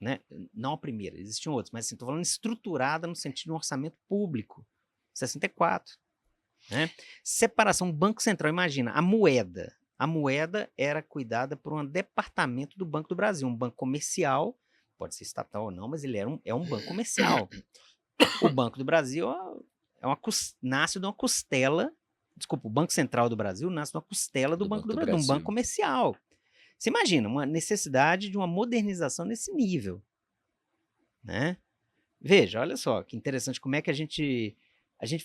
né? Não a primeira, existiam outros, mas estou falando estruturada no sentido de um orçamento público, 64. Né? Separação, Banco Central, imagina, a moeda a moeda era cuidada por um departamento do Banco do Brasil, um banco comercial, pode ser estatal ou não, mas ele é um banco comercial. O Banco do Brasil nasce de uma costela, desculpa, o Banco Central do Brasil nasce de uma costela do Banco do Brasil, um banco comercial. Você imagina uma necessidade de uma modernização nesse nível, né? Veja, olha só que interessante como é que a gente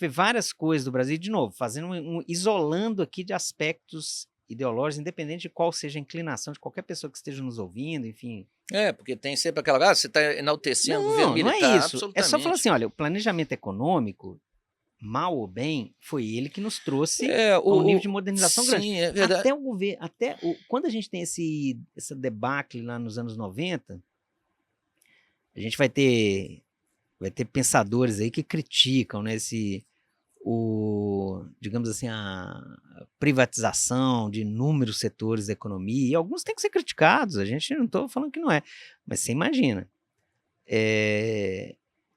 vê várias coisas do Brasil, de novo, fazendo isolando aqui de aspectos ideológicos, independente de qual seja a inclinação de qualquer pessoa que esteja nos ouvindo, enfim. Porque tem sempre aquela, você está enaltecendo o governo militar. Não é isso. Absolutamente. É só falar assim, olha, o planejamento econômico, mal ou bem, foi ele que nos trouxe um nível de modernização grande. Sim, é verdade. Até o governo, quando a gente tem essa debacle lá nos anos 90, a gente vai ter pensadores aí que criticam, né, digamos assim, a privatização de inúmeros setores da economia, e alguns têm que ser criticados, a gente não estou falando que não é, mas você imagina,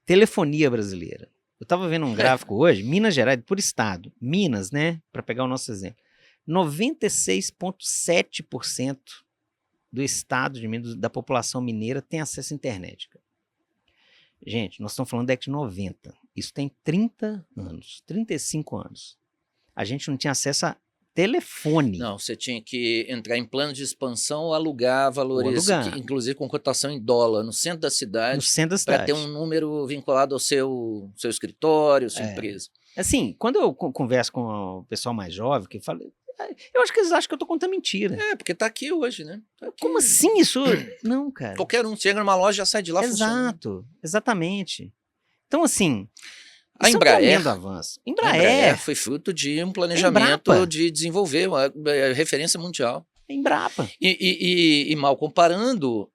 telefonia brasileira. Eu estava vendo um gráfico hoje, Minas Gerais, por estado, Minas, né, para pegar o nosso exemplo, 96,7% do estado de Minas, da população mineira tem acesso à internet. Gente, nós estamos falando da década de 90. Isso tem 30 anos, 35 anos. A gente não tinha acesso a telefone. Não, você tinha que entrar em plano de expansão ou alugar valores, inclusive com cotação em dólar, no centro da cidade, para ter um número vinculado ao seu escritório, sua empresa. Assim, quando eu converso com o pessoal mais jovem, que fala, eu acho que eles acham que eu tô contando mentira. Porque tá aqui hoje, né? Tá aqui. Como assim isso? Não, cara. Qualquer um chega numa loja e já sai de lá funcionando. Exatamente. Então, assim, a Embraer, Embraer foi fruto de um planejamento de desenvolver uma referência mundial. Embrapa. E mal comparando,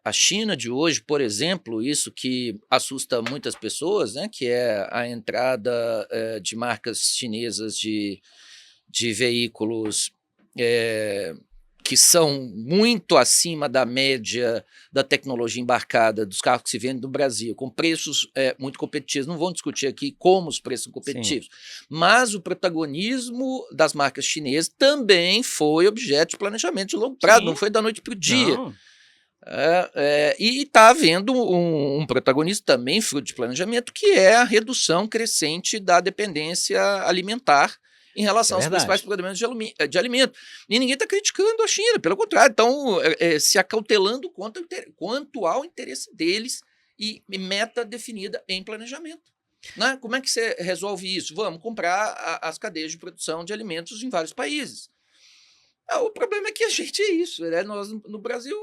a China de hoje, por exemplo, isso que assusta muitas pessoas, né, que é a entrada de marcas chinesas de veículos que são muito acima da média da tecnologia embarcada dos carros que se vendem no Brasil, com preços muito competitivos. Não vamos discutir aqui como os preços são competitivos, mas o protagonismo das marcas chinesas também foi objeto de planejamento de longo prazo, não foi da noite para o dia. E está havendo um protagonismo também, fruto de planejamento, que é a redução crescente da dependência alimentar em relação aos principais problemas de alimento. E ninguém está criticando a China, pelo contrário, estão se acautelando quanto ao interesse deles e meta definida em planejamento. Né? Como é que você resolve isso? Vamos comprar as cadeias de produção de alimentos em vários países. O problema é que a gente é isso, né? Nós no Brasil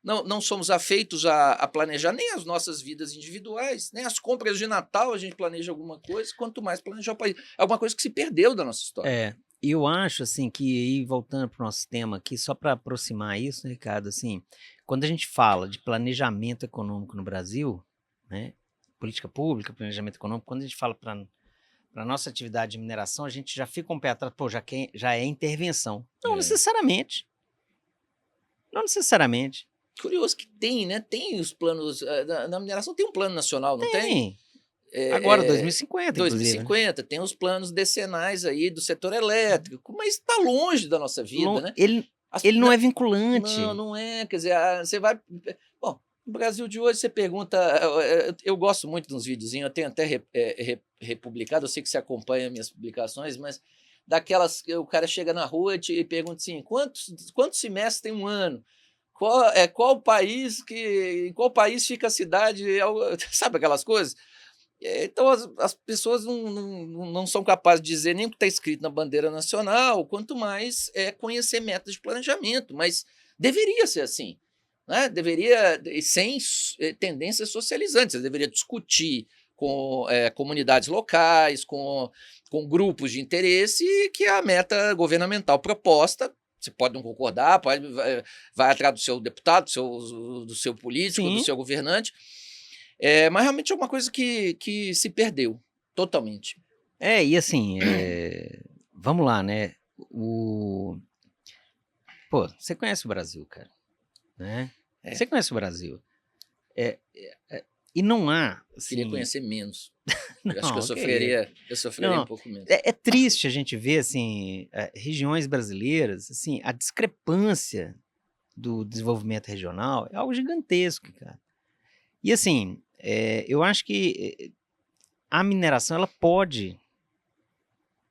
não somos afeitos a planejar nem as nossas vidas individuais, nem as compras de Natal a gente planeja alguma coisa, quanto mais planejar o país. É alguma coisa que se perdeu da nossa história. E eu acho, assim, que aí, voltando para o nosso tema aqui, só para aproximar isso, né, Ricardo, assim, quando a gente fala de planejamento econômico no Brasil, né, política pública, planejamento econômico, quando a gente fala para a nossa atividade de mineração, a gente já fica um pé atrás, já é intervenção. Não necessariamente. Não necessariamente. Curioso que tem, né? Tem os planos. Na mineração tem um plano nacional, não tem? Agora, 2050, 2050, inclusive. Tem os planos decenais aí do setor elétrico, mas está longe da nossa vida, né? Ele não é vinculante. Não é, quer dizer, você vai... Bom, no Brasil de hoje você pergunta... Eu gosto muito de uns videozinhos, eu tenho até republicado, eu sei que você acompanha minhas publicações, mas daquelas... O cara chega na rua e pergunta assim, quantos semestres tem um ano? Em qual país fica a cidade? Sabe aquelas coisas? Então as pessoas não são capazes de dizer nem o que está escrito na bandeira nacional, quanto mais conhecer metas de planejamento, mas deveria ser assim, né? Deveria, sem tendências socializantes, deveria discutir com comunidades locais, com grupos de interesse, que a meta governamental proposta, você pode não concordar, vai atrás do seu deputado, do seu político, do seu governante, mas realmente é uma coisa que se perdeu totalmente. E assim, vamos lá, né? Pô, você conhece o Brasil, cara, né? Você conhece o Brasil. E não há. Assim, Queria conhecer menos. não, Eu acho que eu sofreria não, um pouco menos. é triste a gente ver assim, regiões brasileiras, assim, a discrepância do desenvolvimento regional é algo gigantesco, cara. E assim, eu acho que a mineração ela pode,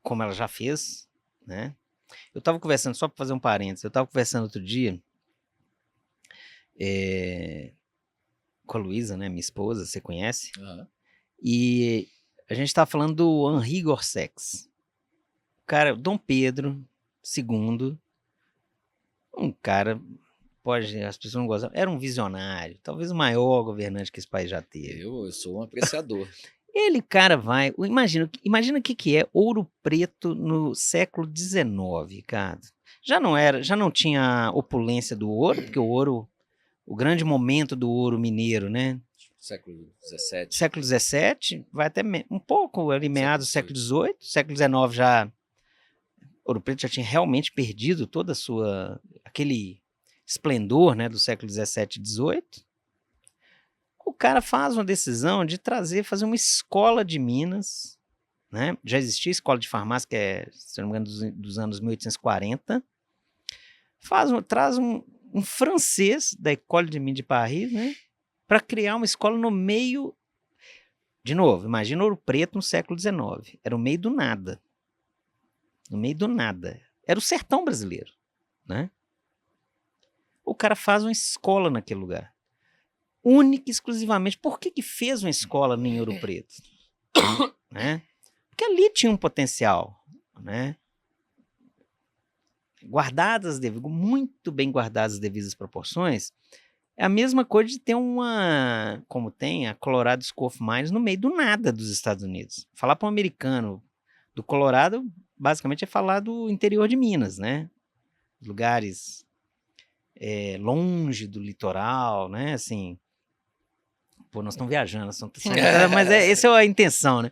como ela já fez, né? Eu estava conversando, só para fazer um parênteses, eu estava conversando outro dia com a Luísa, né, minha esposa, você conhece? Aham. E a gente estava falando do Henri Gorsex. O cara, Dom Pedro II, um cara, as pessoas não gostam, era um visionário, talvez o maior governante que esse país já teve. Eu sou um apreciador. Ele, cara, imagina o que é Ouro Preto no século XIX, cara. Já não tinha opulência do ouro, porque o grande momento do ouro mineiro, né? Século XVII. Século XVII, vai até um pouco ali meados do século XVIII, século XIX já, Ouro Preto já tinha realmente perdido toda a sua, aquele esplendor, né, do século XVII e XVIII. O cara faz uma decisão de fazer uma escola de Minas, né? Já existia escola de farmácia, que é, se não me engano, dos anos 1840. Traz um francês da École de Mines de Paris, né? Para criar uma escola no meio. De novo, imagina Ouro Preto no século XIX. Era o meio do nada. No meio do nada. Era o sertão brasileiro, né? O cara faz uma escola naquele lugar. Única e exclusivamente. Por que fez uma escola em Ouro Preto? Né? Porque ali tinha um potencial, né? Muito bem guardadas as devidas proporções, é a mesma coisa de ter como tem a Colorado School of Mines no meio do nada dos Estados Unidos. Falar para um americano do Colorado, basicamente é falar do interior de Minas, né? Lugares longe do litoral, né? Assim, pô, nós estamos viajando, mas essa é a intenção, né?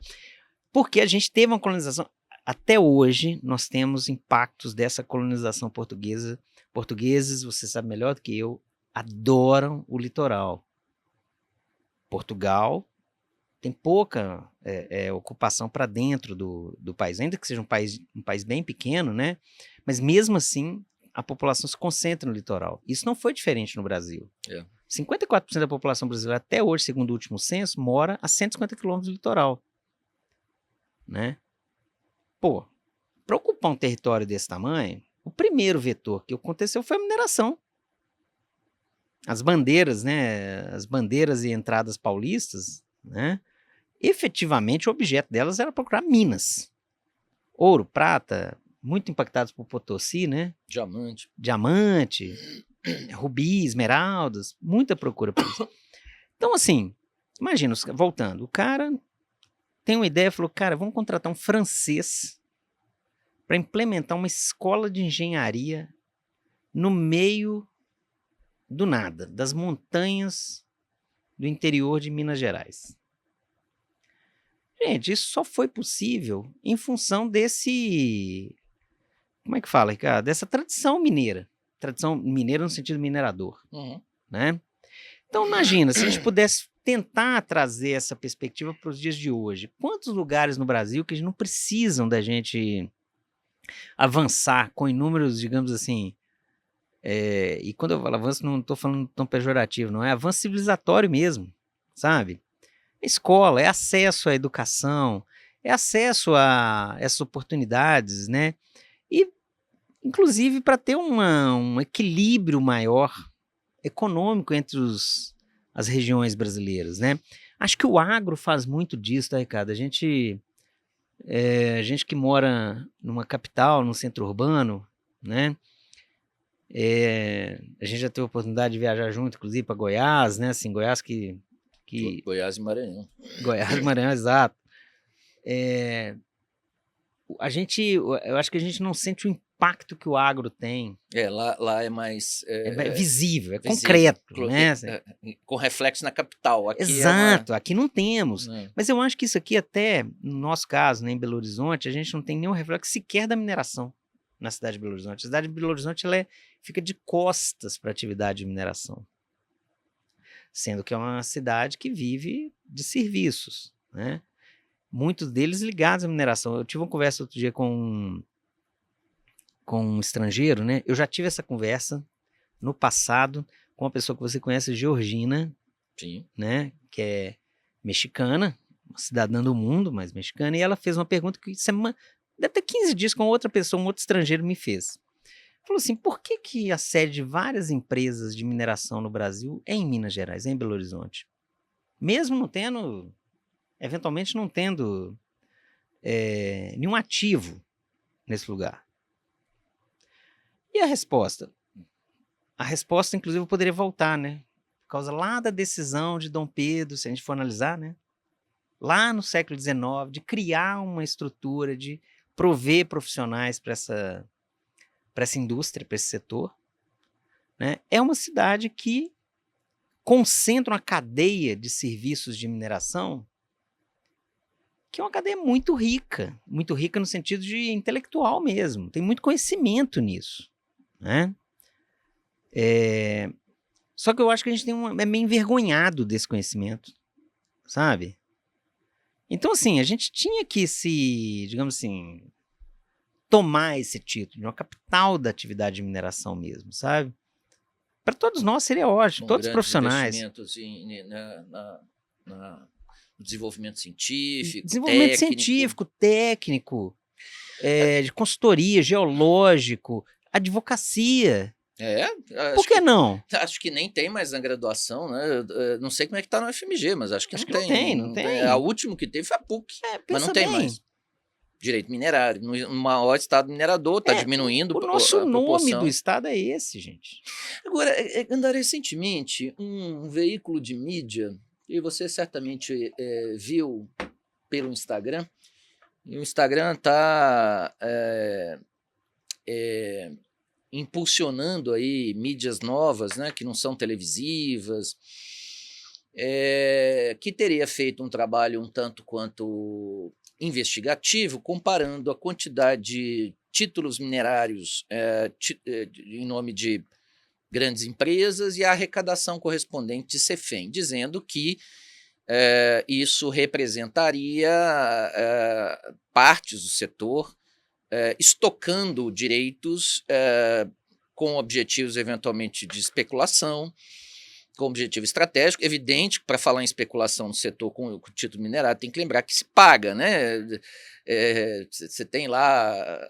Porque a gente teve uma colonização. Até hoje, nós temos impactos dessa colonização portuguesa. Portugueses, você sabe melhor do que eu, adoram o litoral. Portugal tem pouca ocupação para dentro do país, ainda que seja um país bem pequeno, né? Mas mesmo assim, a população se concentra no litoral. Isso não foi diferente no Brasil. 54% da população brasileira, até hoje, segundo o último censo, mora a 150 quilômetros do litoral. Né? Pô, para ocupar um território desse tamanho, o primeiro vetor que aconteceu foi a mineração. As bandeiras, né? As bandeiras e entradas paulistas, né? Efetivamente, o objeto delas era procurar minas. Ouro, prata, muito impactados por Potosí, né? Diamante, rubi, esmeraldas, muita procura por isso. Então, assim, imagina, voltando, o cara tem uma ideia, falou, cara, vamos contratar um francês para implementar uma escola de engenharia no meio do nada, das montanhas do interior de Minas Gerais. Gente, isso só foi possível em função desse, como é que fala, Ricardo? Dessa tradição mineira no sentido minerador, né? Então imagina, se a gente pudesse tentar trazer essa perspectiva para os dias de hoje. Quantos lugares no Brasil que não precisam da gente avançar com inúmeros, digamos assim, e quando eu falo avanço, não estou falando tão pejorativo, não é avanço civilizatório mesmo, sabe? Escola, é acesso à educação, é acesso a essas oportunidades, né? E, inclusive, para ter um equilíbrio maior econômico entre as regiões brasileiras, né? Acho que o agro faz muito disso, tá, Ricardo? A gente que mora numa capital, num centro urbano, né? A gente já teve a oportunidade de viajar junto, inclusive, para Goiás, né? Assim, Goiás Goiás e Maranhão. Goiás e Maranhão, exato. Eu acho que a gente não sente o impacto que o agro tem. Lá é mais... É visível, é concreto, né? Com reflexo na capital. Aqui exato, aqui não temos. Não. Mas eu acho que isso aqui até, no nosso caso, né, em Belo Horizonte, a gente não tem nenhum reflexo sequer da mineração na cidade de Belo Horizonte. A cidade de Belo Horizonte fica de costas para a atividade de mineração. sendo que é uma cidade que vive de serviços, né? Muitos deles ligados à mineração. Eu tive uma conversa outro dia com um estrangeiro, né? Eu já tive essa conversa no passado com uma pessoa que você conhece, Georgina, Sim. né? Que é mexicana, uma cidadã do mundo, mas mexicana, e ela fez uma pergunta que deve ter 15 dias com outra pessoa, um outro estrangeiro me fez. Falou assim, por que a sede de várias empresas de mineração no Brasil é em Minas Gerais, é em Belo Horizonte? Mesmo não tendo, eventualmente não tendo nenhum ativo nesse lugar. E a resposta? A resposta, inclusive, eu poderia voltar, né? Por causa lá da decisão de Dom Pedro, se a gente for analisar, né? Lá no século XIX, de criar uma estrutura, de prover profissionais para essa indústria, para esse setor, né? É uma cidade que concentra uma cadeia de serviços de mineração que é uma cadeia muito rica no sentido de intelectual mesmo, tem muito conhecimento nisso, né? Só que eu acho que a gente é meio envergonhado desse conhecimento, sabe? Então, assim, a gente tinha que digamos assim, tomar esse título de uma capital da atividade de mineração mesmo, sabe? Para todos nós seria ótimo, todos os profissionais. Investimentos no desenvolvimento científico, técnico, de consultoria, geológico, advocacia. Por que não? Acho que nem tem mais na graduação, né? Eu não sei como é que está no FMG, mas acho que não tem. Não tem. A última que teve foi a PUC, mas não tem mais. Direito minerário, no maior estado minerador, está diminuindo o nosso nome do estado é esse, gente. Agora, Gandara, recentemente, um veículo de mídia, e você certamente viu pelo Instagram, e o Instagram está impulsionando aí mídias novas, né, que não são televisivas, que teria feito um trabalho um tanto quanto investigativo, comparando a quantidade de títulos minerários em nome de grandes empresas e a arrecadação correspondente de Cefem, dizendo que isso representaria partes do setor estocando direitos com objetivos eventualmente de especulação, com objetivo estratégico. Evidente que para falar em especulação no setor com título minerário tem que lembrar que se paga, né? Você tem lá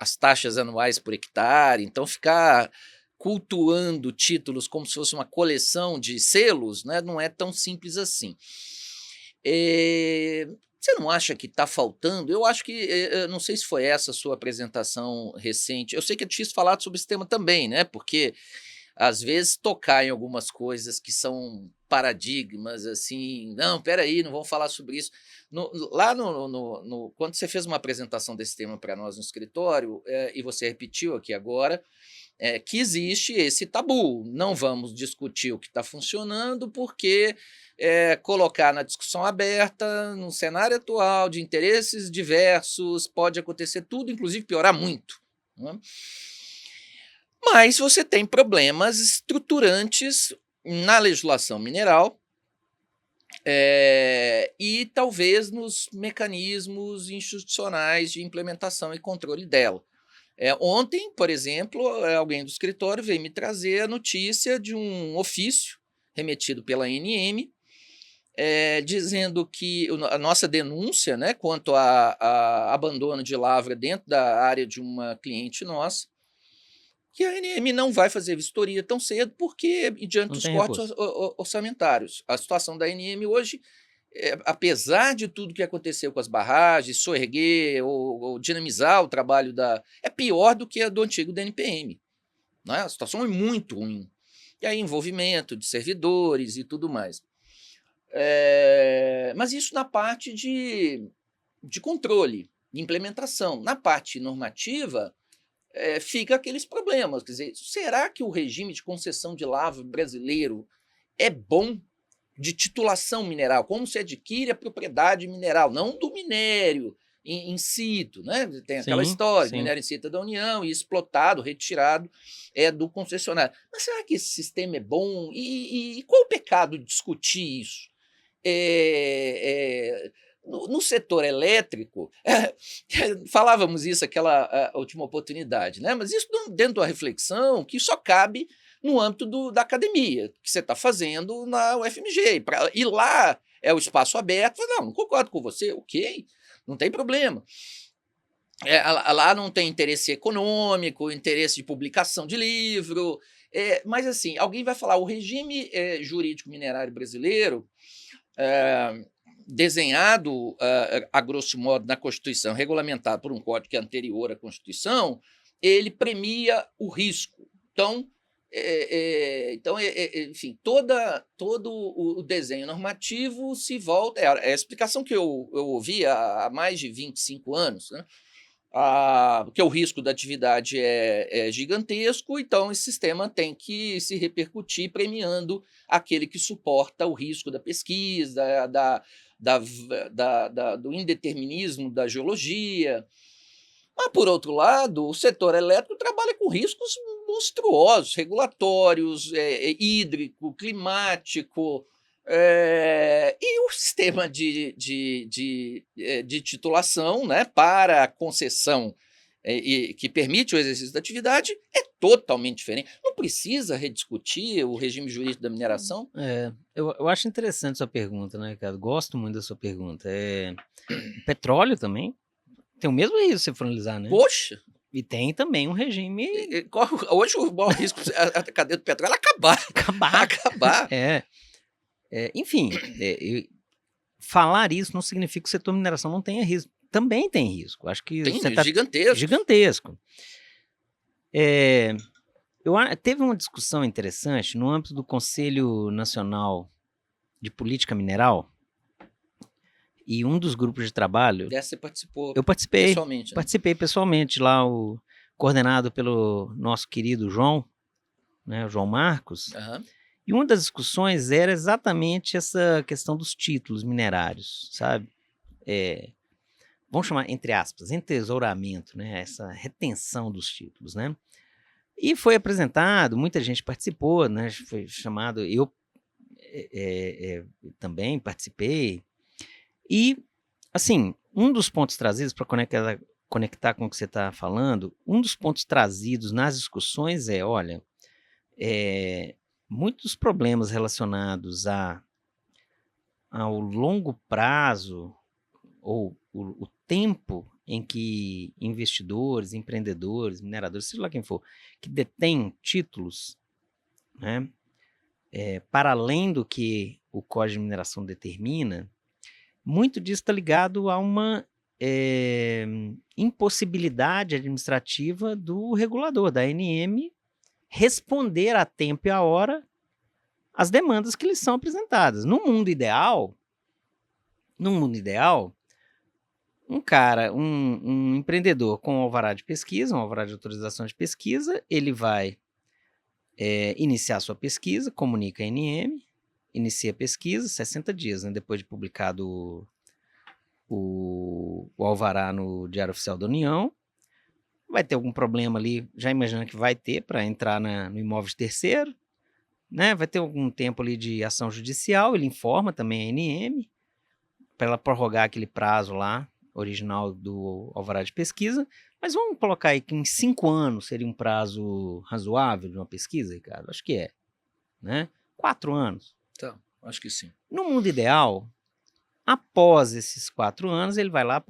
as taxas anuais por hectare, então ficar cultuando títulos como se fosse uma coleção de selos, né, não é tão simples assim. Você não acha que está faltando? Eu acho que, não sei se foi essa a sua apresentação recente, eu sei que é difícil falar sobre esse tema também, né, porque às vezes tocar em algumas coisas que são paradigmas, assim, não, peraí, não vamos falar sobre isso. Quando você fez uma apresentação desse tema para nós no escritório, e você repetiu aqui agora, que existe esse tabu, não vamos discutir o que está funcionando, porque colocar na discussão aberta, no cenário atual, de interesses diversos, pode acontecer tudo, inclusive piorar muito, né? Mas você tem problemas estruturantes na legislação mineral e talvez nos mecanismos institucionais de implementação e controle dela. Ontem, por exemplo, alguém do escritório veio me trazer a notícia de um ofício remetido pela ANM, dizendo que a nossa denúncia, né, quanto a abandono de lavra dentro da área de uma cliente nossa, que a ANM não vai fazer vistoria tão cedo porque, diante dos cortes orçamentários, a situação da ANM hoje, apesar de tudo que aconteceu com as barragens, soerguer ou dinamizar o trabalho é pior do que a do antigo DNPM, né? A situação é muito ruim. E aí envolvimento de servidores e tudo mais. Mas isso na parte de controle, de implementação. Na parte normativa, fica aqueles problemas. Quer dizer, será que o regime de concessão de lavra brasileiro é bom? De titulação mineral, como se adquire a propriedade mineral, não do minério, in situ, né? Tem aquela Sim, história, sim. minério in situ da União e explotado, retirado do concessionário. Mas será que esse sistema é bom? E qual o pecado de discutir isso? No setor elétrico, falávamos isso aquela última oportunidade, né? Mas isso dentro da reflexão que só cabe no âmbito da academia, que você está fazendo na UFMG. E lá é o espaço aberto. Não concordo com você, ok, não tem problema. Lá não tem interesse econômico, interesse de publicação de livro. Mas, assim, alguém vai falar, o regime jurídico minerário brasileiro, desenhado, a grosso modo, na Constituição, regulamentado por um código que é anterior à Constituição, ele premia o risco. Então, enfim, todo o desenho normativo se volta. É a explicação que eu ouvi há mais de 25 anos, né? Porque o risco da atividade é gigantesco, então esse sistema tem que se repercutir premiando aquele que suporta o risco da pesquisa, do indeterminismo da geologia. Mas, por outro lado, o setor elétrico trabalha com riscos monstruosos, regulatórios, hídrico, climático, e o sistema de titulação, né, para a concessão que permite o exercício da atividade é totalmente diferente. Não precisa rediscutir o regime jurídico da mineração? Eu acho interessante sua pergunta, né, cara? Gosto muito da sua pergunta. O petróleo também tem o mesmo risco se você for analisar, né? Poxa! E tem também um regime... Hoje o maior risco da cadeia do petróleo é acabar. Acabar. Enfim, falar isso não significa que o setor mineração não tenha risco. Também tem risco. Acho que tem, você tá gigantesco. Gigantesco. Teve uma discussão interessante no âmbito do Conselho Nacional de Política Mineral, e um dos grupos de trabalho... Dessa você participou? Eu participei pessoalmente. Né? Participei pessoalmente lá, coordenado pelo nosso querido João, né, o João Marcos. Uhum. E uma das discussões era exatamente essa questão dos títulos minerários, sabe? Vamos chamar, entre aspas, entesouramento, né? Essa retenção dos títulos, né? E foi apresentado, muita gente participou, né? Foi chamado, eu também participei. E, assim, um dos pontos trazidos, para conectar com o que você está falando, um dos pontos trazidos nas discussões olha, muitos problemas relacionados ao longo prazo, ou o tempo em que investidores, empreendedores, mineradores, seja lá quem for, que detêm títulos, né, para além do que o Código de Mineração determina, muito disso está ligado a uma impossibilidade administrativa do regulador, da ANM, responder a tempo e a hora às demandas que lhes são apresentadas. No mundo ideal, um empreendedor com alvará de pesquisa, um alvará de autorização de pesquisa, ele vai iniciar sua pesquisa, comunica a ANM, inicia a pesquisa, 60 dias, né, depois de publicado o alvará no Diário Oficial da União. Vai ter algum problema ali, já imaginando que vai ter, para entrar no imóvel de terceiro, né? Vai ter algum tempo ali de ação judicial, ele informa também a ANM, para ela prorrogar aquele prazo lá, original do alvará de pesquisa, mas vamos colocar aí que em 5 anos seria um prazo razoável de uma pesquisa, Ricardo? Acho que né? 4 anos. Então, acho que sim. No mundo ideal, após esses 4 anos, ele vai lá,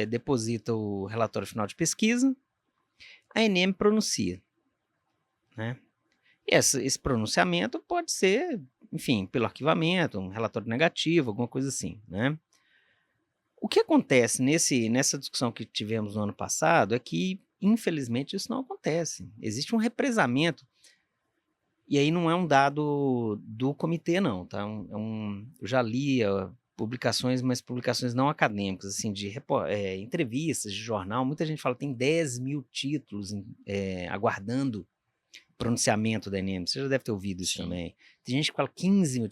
deposita o relatório final de pesquisa, a ANM pronuncia, né? E esse pronunciamento pode ser, enfim, pelo arquivamento, um relatório negativo, alguma coisa assim, né? O que acontece nessa discussão que tivemos no ano passado é que, infelizmente, isso não acontece. Existe um represamento, e aí não é um dado do comitê, não, tá? Eu já li publicações, mas publicações não acadêmicas, assim, de entrevistas, de jornal. Muita gente fala que tem 10 mil títulos aguardando pronunciamento da ANM. Você já deve ter ouvido isso. Sim. Também. Tem gente que fala 15 mil.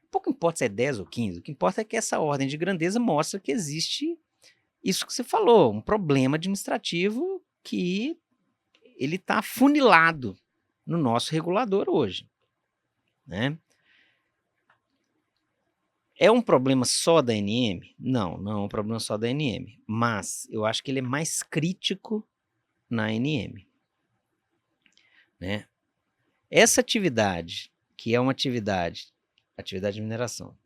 Pouco importa se é 10 ou 15, o que importa é que essa ordem de grandeza mostra que existe isso que você falou, um problema administrativo que ele está afunilado no nosso regulador hoje, né? É um problema só da ANM? Não, não é um problema só da ANM, mas eu acho que ele é mais crítico na ANM, né? Essa atividade, que é uma atividade de mineração,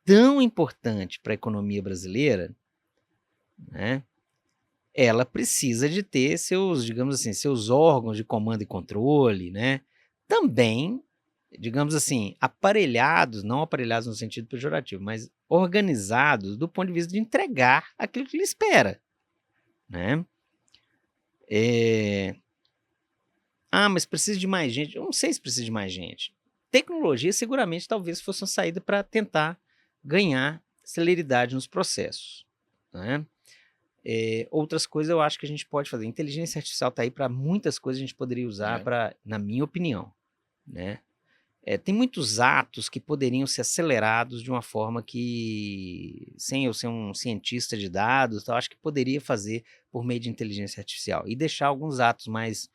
tão importante para a economia brasileira, né? Ela precisa de ter seus, digamos assim, seus órgãos de comando e controle, né? Também, digamos assim, aparelhados, não aparelhados no sentido pejorativo, mas organizados do ponto de vista de entregar aquilo que ele espera, né? Mas precisa de mais gente. Eu não sei se precisa de mais gente. Tecnologia seguramente talvez fosse uma saída para tentar ganhar celeridade nos processos, né? Outras coisas eu acho que a gente pode fazer. Inteligência artificial está aí para muitas coisas, a gente poderia usar na minha opinião, né? Tem muitos atos que poderiam ser acelerados de uma forma que, sem eu ser um cientista de dados, eu acho que poderia fazer por meio de inteligência artificial e deixar alguns atos mais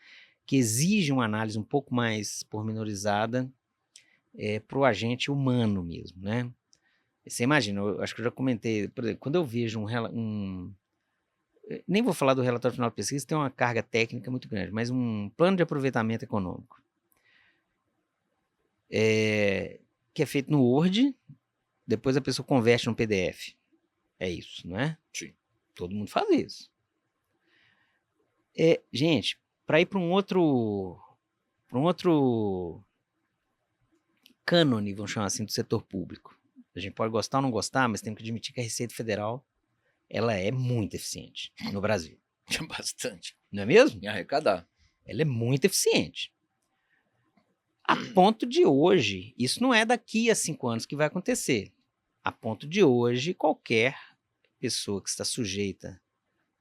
que exigem uma análise um pouco mais pormenorizada para o agente humano mesmo, né? Você imagina, eu acho que eu já comentei, por exemplo, quando eu vejo nem vou falar do relatório final da pesquisa, tem uma carga técnica muito grande, mas um plano de aproveitamento econômico, que é feito no Word, depois a pessoa converte no PDF. É isso, não é? Sim. Todo mundo faz isso. Gente, para ir para um outro cânone, vamos chamar assim, do setor público. A gente pode gostar ou não gostar, mas tem que admitir que a Receita Federal ela é muito eficiente no Brasil. Bastante. Não é mesmo? Em arrecadar. Ela é muito eficiente. A ponto de hoje, isso não é daqui a 5 anos que vai acontecer. A ponto de hoje, qualquer pessoa que está sujeita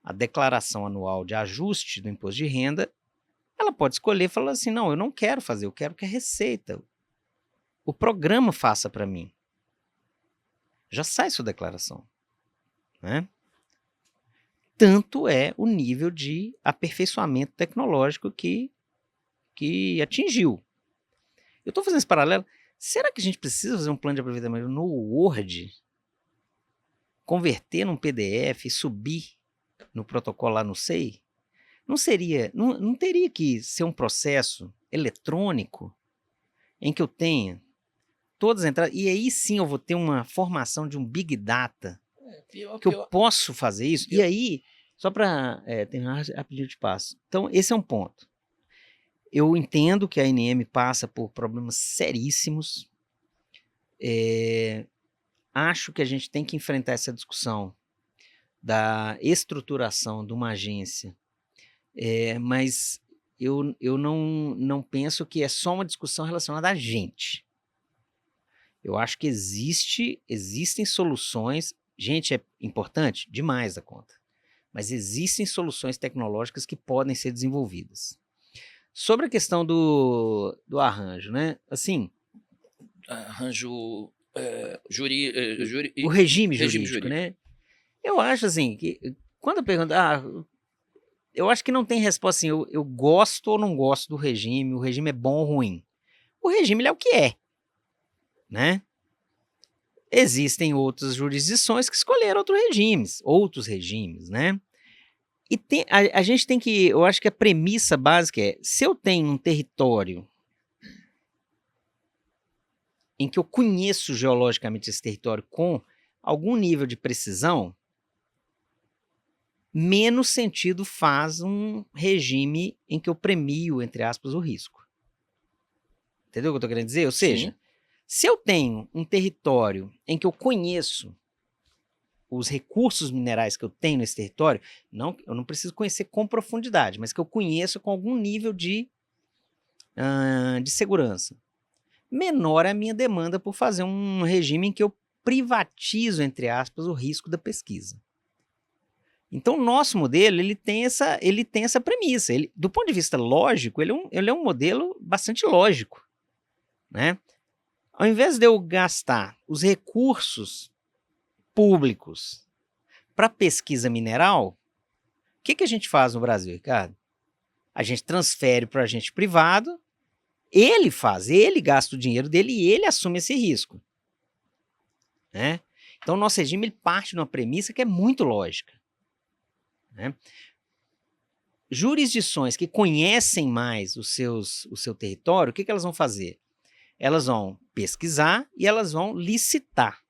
à declaração anual de ajuste do imposto de renda, ela pode escolher e falar assim, não, eu não quero fazer, eu quero que a Receita, o programa faça para mim. Já sai sua declaração, né? Tanto é o nível de aperfeiçoamento tecnológico que atingiu. Eu estou fazendo esse paralelo. Será que a gente precisa fazer um plano de aproveitamento no Word, converter num PDF e subir no protocolo lá no SEI? Não teria que ser um processo eletrônico em que eu tenha todas as entradas, e aí sim eu vou ter uma formação de um Big Data, eu posso fazer isso, e aí, só para terminar rapidinho de passo. Então, esse é um ponto. Eu entendo que a ANM passa por problemas seríssimos, acho que a gente tem que enfrentar essa discussão da estruturação de uma agência, mas eu não penso que é só uma discussão relacionada a gente. Eu acho que existem soluções, gente é importante demais da conta, mas existem soluções tecnológicas que podem ser desenvolvidas. Sobre a questão do arranjo, né? Assim, arranjo o regime jurídico, né? Eu acho assim que quando eu pergunto, eu acho que não tem resposta assim, eu gosto ou não gosto do regime, o regime é bom ou ruim. O regime ele é o que é, né? Existem outras jurisdições que escolheram outros regimes, né? E a gente tem que, eu acho que a premissa básica é, se eu tenho um território em que eu conheço geologicamente esse território com algum nível de precisão, menos sentido faz um regime em que eu premio, entre aspas, o risco. Entendeu o que eu estou querendo dizer? Ou seja, se eu tenho um território em que eu conheço os recursos minerais que eu tenho nesse território, eu não preciso conhecer com profundidade, mas que eu conheço com algum nível de segurança. Menor é a minha demanda por fazer um regime em que eu privatizo, entre aspas, o risco da pesquisa. Então, o nosso modelo ele tem essa premissa. Do ponto de vista lógico, ele é um modelo bastante lógico, né? Ao invés de eu gastar os recursos públicos para pesquisa mineral, o que a gente faz no Brasil, Ricardo? A gente transfere para o agente privado, ele gasta o dinheiro dele e ele assume esse risco, né? Então, o nosso regime ele parte de uma premissa que é muito lógica, né? Jurisdições que conhecem mais o seu território, o que elas vão fazer? Elas vão pesquisar e elas vão licitar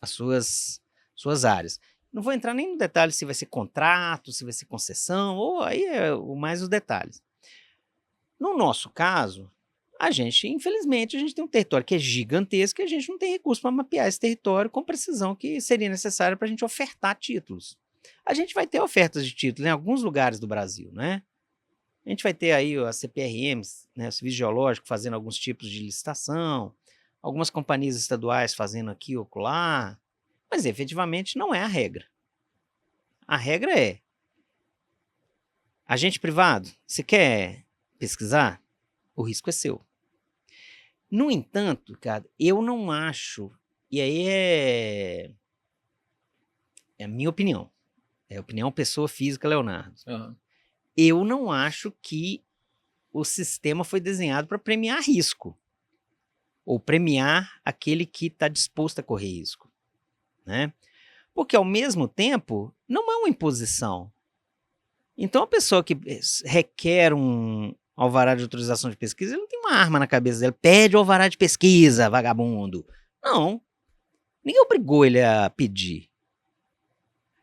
as suas áreas. Não vou entrar nem no detalhe se vai ser contrato, se vai ser concessão, ou aí é mais os detalhes. No nosso caso, infelizmente, a gente tem um território que é gigantesco e a gente não tem recurso para mapear esse território com precisão que seria necessária para a gente ofertar títulos. A gente vai ter ofertas de títulos em alguns lugares do Brasil, né? A gente vai ter aí a CPRMs, né, o Serviço Geológico, fazendo alguns tipos de licitação, algumas companhias estaduais fazendo aqui ou acolá, mas efetivamente não é a regra. A regra é, agente privado, você quer pesquisar? O risco é seu. No entanto, cara, eu não acho, e aí é a minha opinião, é a opinião pessoa física, Leonardo. Uhum. Eu não acho que o sistema foi desenhado para premiar risco, ou premiar aquele que está disposto a correr risco, né? Porque, ao mesmo tempo, não é uma imposição. Então, a pessoa que requer um alvará de autorização de pesquisa, ele não tem uma arma na cabeça dele, pede o alvará de pesquisa, vagabundo. Não. Ninguém obrigou ele a pedir.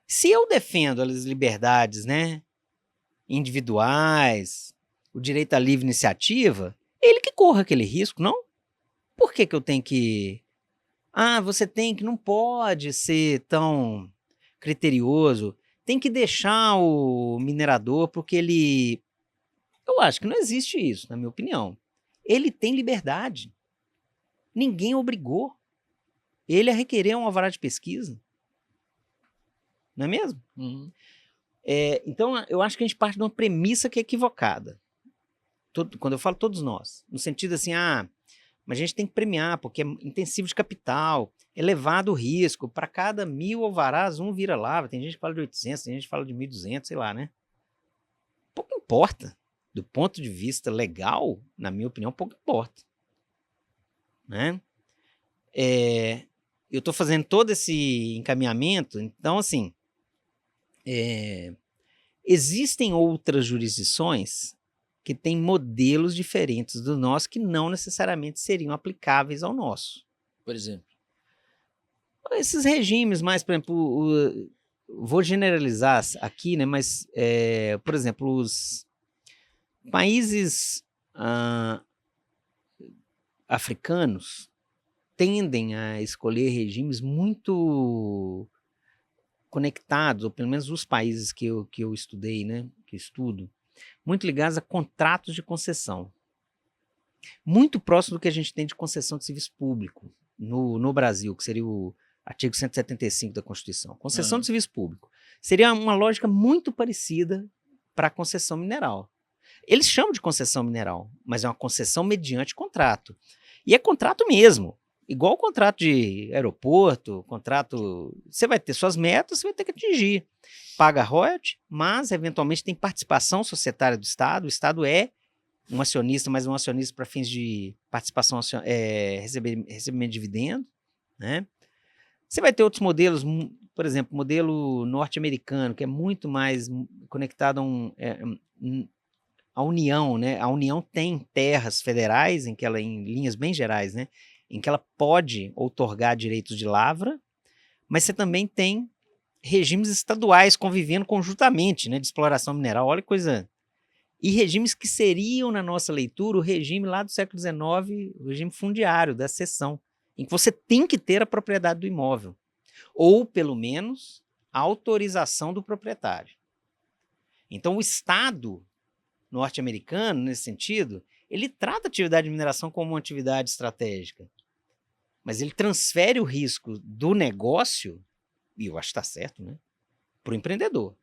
Se eu defendo as liberdades, né, individuais, o direito à livre iniciativa, ele que corra aquele risco, não? Por que eu tenho que... você não pode ser tão criterioso, tem que deixar o minerador porque ele... Eu acho que não existe isso, na minha opinião. Ele tem liberdade. Ninguém obrigou ele a requerer um alvará de pesquisa. Não é mesmo? Uhum. Então, eu acho que a gente parte de uma premissa que é equivocada. Quando eu falo todos nós, no sentido assim, mas a gente tem que premiar, porque é intensivo de capital, elevado o risco, para cada 1.000 alvarás, um vira lava, tem gente que fala de 800, tem gente que fala de 1.200, sei lá, né? Pouco importa. Do ponto de vista legal, na minha opinião, pouco importa, né? Eu estou fazendo todo esse encaminhamento, então, assim, existem outras jurisdições que têm modelos diferentes do nosso que não necessariamente seriam aplicáveis ao nosso. Por exemplo? Esses regimes mais, por exemplo, vou generalizar aqui, né, mas, por exemplo, os países africanos tendem a escolher regimes muito conectados, ou pelo menos os países que eu estudei, né, que estudo, muito ligados a contratos de concessão. Muito próximo do que a gente tem de concessão de serviço público no Brasil, que seria o artigo 175 da Constituição. Concessão de serviço público. Seria uma lógica muito parecida para a concessão mineral. Eles chamam de concessão mineral, mas é uma concessão mediante contrato. E é contrato mesmo. Igual o contrato de aeroporto, você vai ter suas metas, você vai ter que atingir. Paga royalty, mas eventualmente tem participação societária do Estado. O Estado é um acionista, mas um acionista para fins de participação, recebimento de dividendo, né? Você vai ter outros modelos, por exemplo, o modelo norte-americano, que é muito mais conectado à União, né? A União tem terras federais, em linhas bem gerais, né, em que ela pode outorgar direitos de lavra, mas você também tem regimes estaduais convivendo conjuntamente, né, de exploração mineral. Olha que coisa... E regimes que seriam, na nossa leitura, o regime lá do século XIX, o regime fundiário, da cessão, em que você tem que ter a propriedade do imóvel, ou, pelo menos, a autorização do proprietário. Então, o Estado norte-americano, nesse sentido, ele trata a atividade de mineração como uma atividade estratégica, mas ele transfere o risco do negócio, e eu acho que está certo, né, para o empreendedor.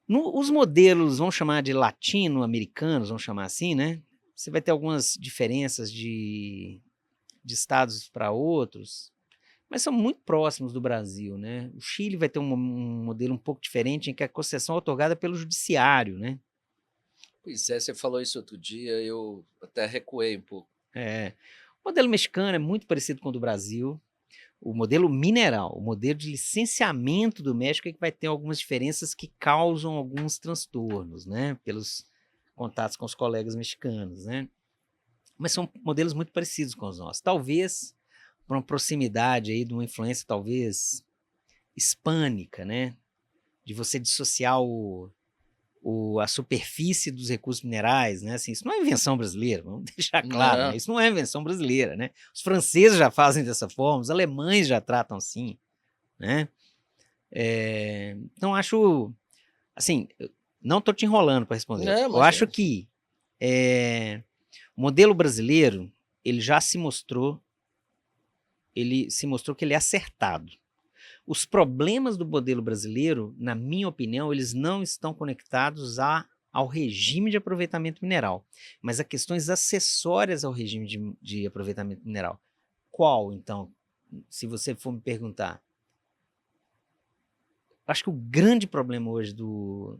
Os modelos, vamos chamar de latino-americanos, vamos chamar assim, né? Você vai ter algumas diferenças de estados para outros, mas são muito próximos do Brasil, né? O Chile vai ter um modelo um pouco diferente, em que a concessão é otorgada pelo judiciário, né? Pois é, você falou isso outro dia, eu até recuei um pouco. O modelo mexicano é muito parecido com o do Brasil. O modelo mineral, o modelo de licenciamento do México é que vai ter algumas diferenças que causam alguns transtornos, né? Pelos contatos com os colegas mexicanos, né? Mas são modelos muito parecidos com os nossos. Talvez por uma proximidade aí, de uma influência talvez hispânica, né? De você dissociar a superfície dos recursos minerais, né? Assim, isso não é invenção brasileira, vamos deixar claro, né? Não, Isso não é invenção brasileira, né? Os franceses já fazem dessa forma, os alemães já tratam assim, né? Então acho, assim, não estou te enrolando para responder. não, Eu mas acho que o modelo brasileiro ele se mostrou que ele é acertado. Os problemas do modelo brasileiro, na minha opinião, eles não estão conectados ao regime de aproveitamento mineral, mas a questões acessórias ao regime de aproveitamento mineral. Qual, então, se você for me perguntar? Acho que o grande problema hoje dos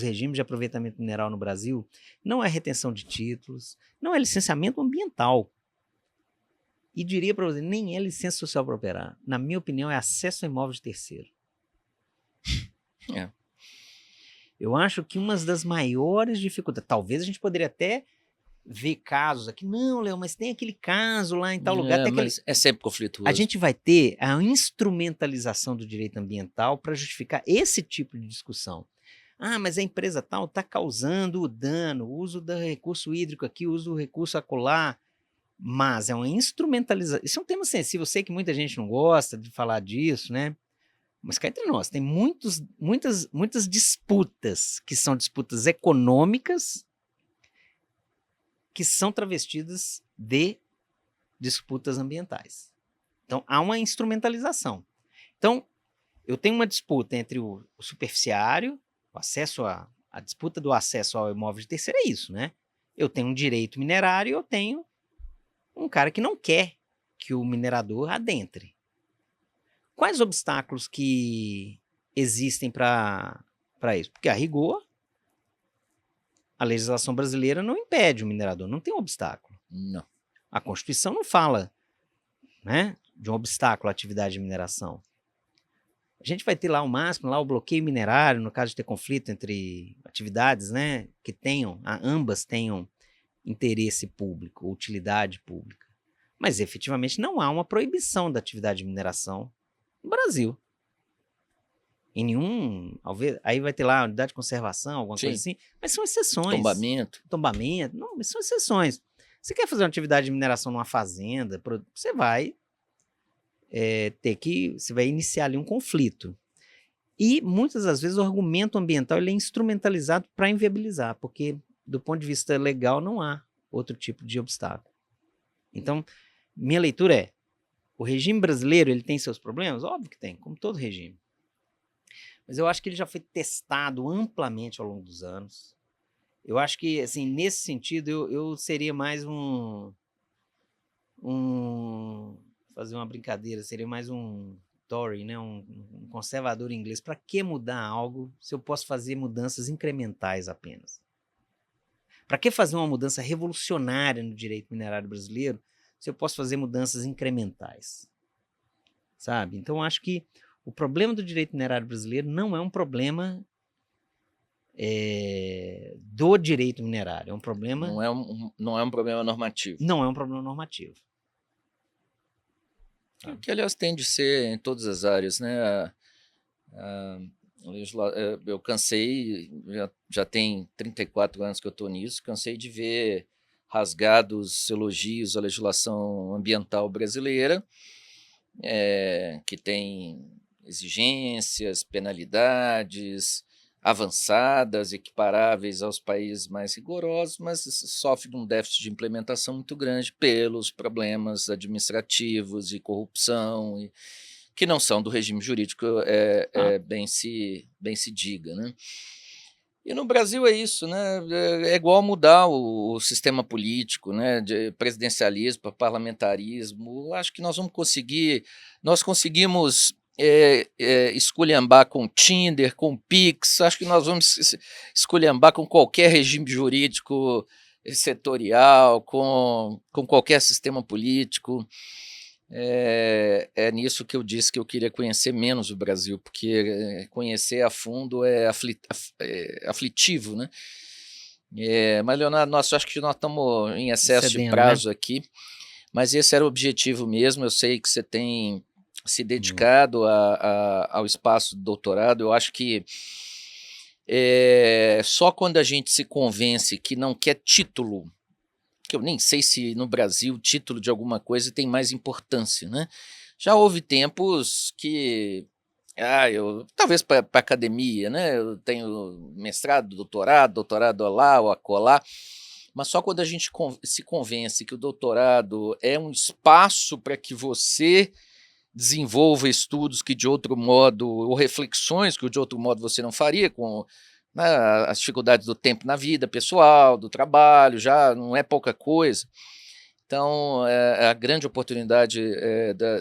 regimes de aproveitamento mineral no Brasil não é retenção de títulos, não é licenciamento ambiental. E diria para você, nem é licença social para operar. Na minha opinião, é acesso a imóvel de terceiro. É. Eu acho que uma das maiores dificuldades, talvez a gente poderia até ver casos aqui, não, Léo, mas tem aquele caso lá em tal lugar. Tem aquele... Mas é sempre A conflituoso. gente vai ter a instrumentalização do direito ambiental para justificar esse tipo de discussão. Ah, mas a empresa tal está causando o dano, o uso do recurso hídrico aqui, o uso do recurso acolá. Mas é uma instrumentalização. Isso é um tema sensível, eu sei que muita gente não gosta de falar disso, né? Mas cá entre nós, tem muitas disputas que são disputas econômicas que são travestidas de disputas ambientais. Então, há uma instrumentalização. Então, eu tenho uma disputa entre o superficiário, o acesso a disputa do acesso ao imóvel de terceiro é isso, né? Eu tenho um direito minerário e eu tenho um cara que não quer que o minerador adentre. Quais obstáculos que existem para isso? Porque, a rigor, a legislação brasileira não impede o minerador, não tem um obstáculo. Não. A Constituição não fala, né, de um obstáculo à atividade de mineração. A gente vai ter lá o máximo, lá o bloqueio minerário, no caso de ter conflito entre atividades, né, que ambas tenham interesse público, utilidade pública. Mas efetivamente não há uma proibição da atividade de mineração no Brasil. Em nenhum. Aí vai ter lá a unidade de conservação, alguma Sim. coisa assim, mas são exceções. Tombamento. Não, mas são exceções. Você quer fazer uma atividade de mineração numa fazenda, você vai você vai iniciar ali um conflito. E muitas das vezes o argumento ambiental ele é instrumentalizado para inviabilizar, porque do ponto de vista legal não há outro tipo de obstáculo. Então, minha leitura é, o regime brasileiro ele tem seus problemas? Óbvio que tem, como todo regime. Mas eu acho que ele já foi testado amplamente ao longo dos anos. Eu acho que, assim, nesse sentido, eu seria mais fazer uma brincadeira, seria mais um Tory, né? um conservador inglês. Para que mudar algo se eu posso fazer mudanças incrementais apenas? Para que fazer uma mudança revolucionária no direito minerário brasileiro se eu posso fazer mudanças incrementais? Sabe? Então, acho que o problema do direito minerário brasileiro não é um problema do direito minerário, é um problema... Não é um problema normativo. Não é um problema normativo. Que, aliás, tem de ser em todas as áreas, né? Eu cansei, já tem 34 anos que eu estou nisso, cansei de ver rasgados elogios à legislação ambiental brasileira, que tem exigências, penalidades avançadas, equiparáveis aos países mais rigorosos, mas sofre de um déficit de implementação muito grande pelos problemas administrativos e corrupção, que não são do regime jurídico, bem se diga, né? E no Brasil é isso, né? É igual mudar o sistema político, né? De presidencialismo para parlamentarismo. Acho que nós conseguimos esculhambar com Tinder, com Pix. Acho que nós vamos esculhambar com qualquer regime jurídico setorial, com qualquer sistema político. É nisso que eu disse que eu queria conhecer menos o Brasil, porque conhecer a fundo é aflitivo, né? Mas, Leonardo, nossa, acho que nós estamos em excesso de prazo, né, aqui, mas esse era o objetivo mesmo. Eu sei que você tem se dedicado ao espaço do doutorado. Eu acho que só quando a gente se convence que não quer título, que eu nem sei se no Brasil o título de alguma coisa tem mais importância, né? Já houve tempos que, talvez para academia, né? Eu tenho mestrado, doutorado lá ou acolá, mas só quando a gente se convence que o doutorado é um espaço para que você desenvolva estudos que de outro modo, ou reflexões que de outro modo você não faria, com, né, as dificuldades do tempo na vida pessoal, do trabalho, já não é pouca coisa. Então, a grande oportunidade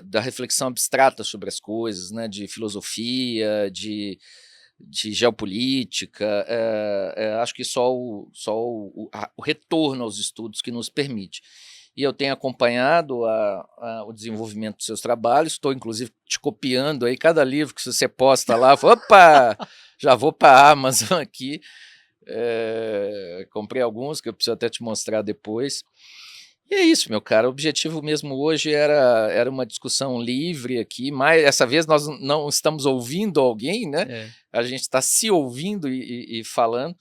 da reflexão abstrata sobre as coisas, né, de filosofia, de geopolítica, acho que só o retorno aos estudos que nos permite. E eu tenho acompanhado o desenvolvimento dos seus trabalhos, estou inclusive te copiando aí, cada livro que você posta lá, opa, já vou para a Amazon aqui, comprei alguns que eu preciso até te mostrar depois. E é isso, meu cara, o objetivo mesmo hoje era uma discussão livre aqui, mas essa vez nós não estamos ouvindo alguém, né? A gente está se ouvindo e falando,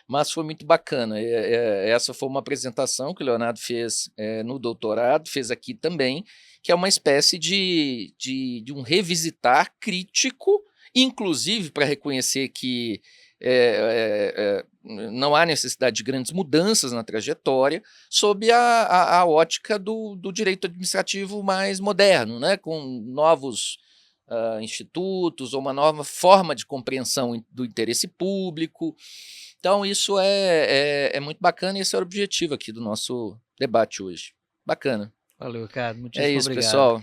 mas foi muito bacana. Essa foi uma apresentação que o Leonardo fez no doutorado, fez aqui também, que é uma espécie de um revisitar crítico, inclusive para reconhecer que não há necessidade de grandes mudanças na trajetória, sob a ótica do direito administrativo mais moderno, né, com novos institutos, ou uma nova forma de compreensão do interesse público. Então, isso é muito bacana, e esse é o objetivo aqui do nosso debate hoje. Bacana. Valeu, Ricardo. É Muitíssimo isso, obrigado. pessoal.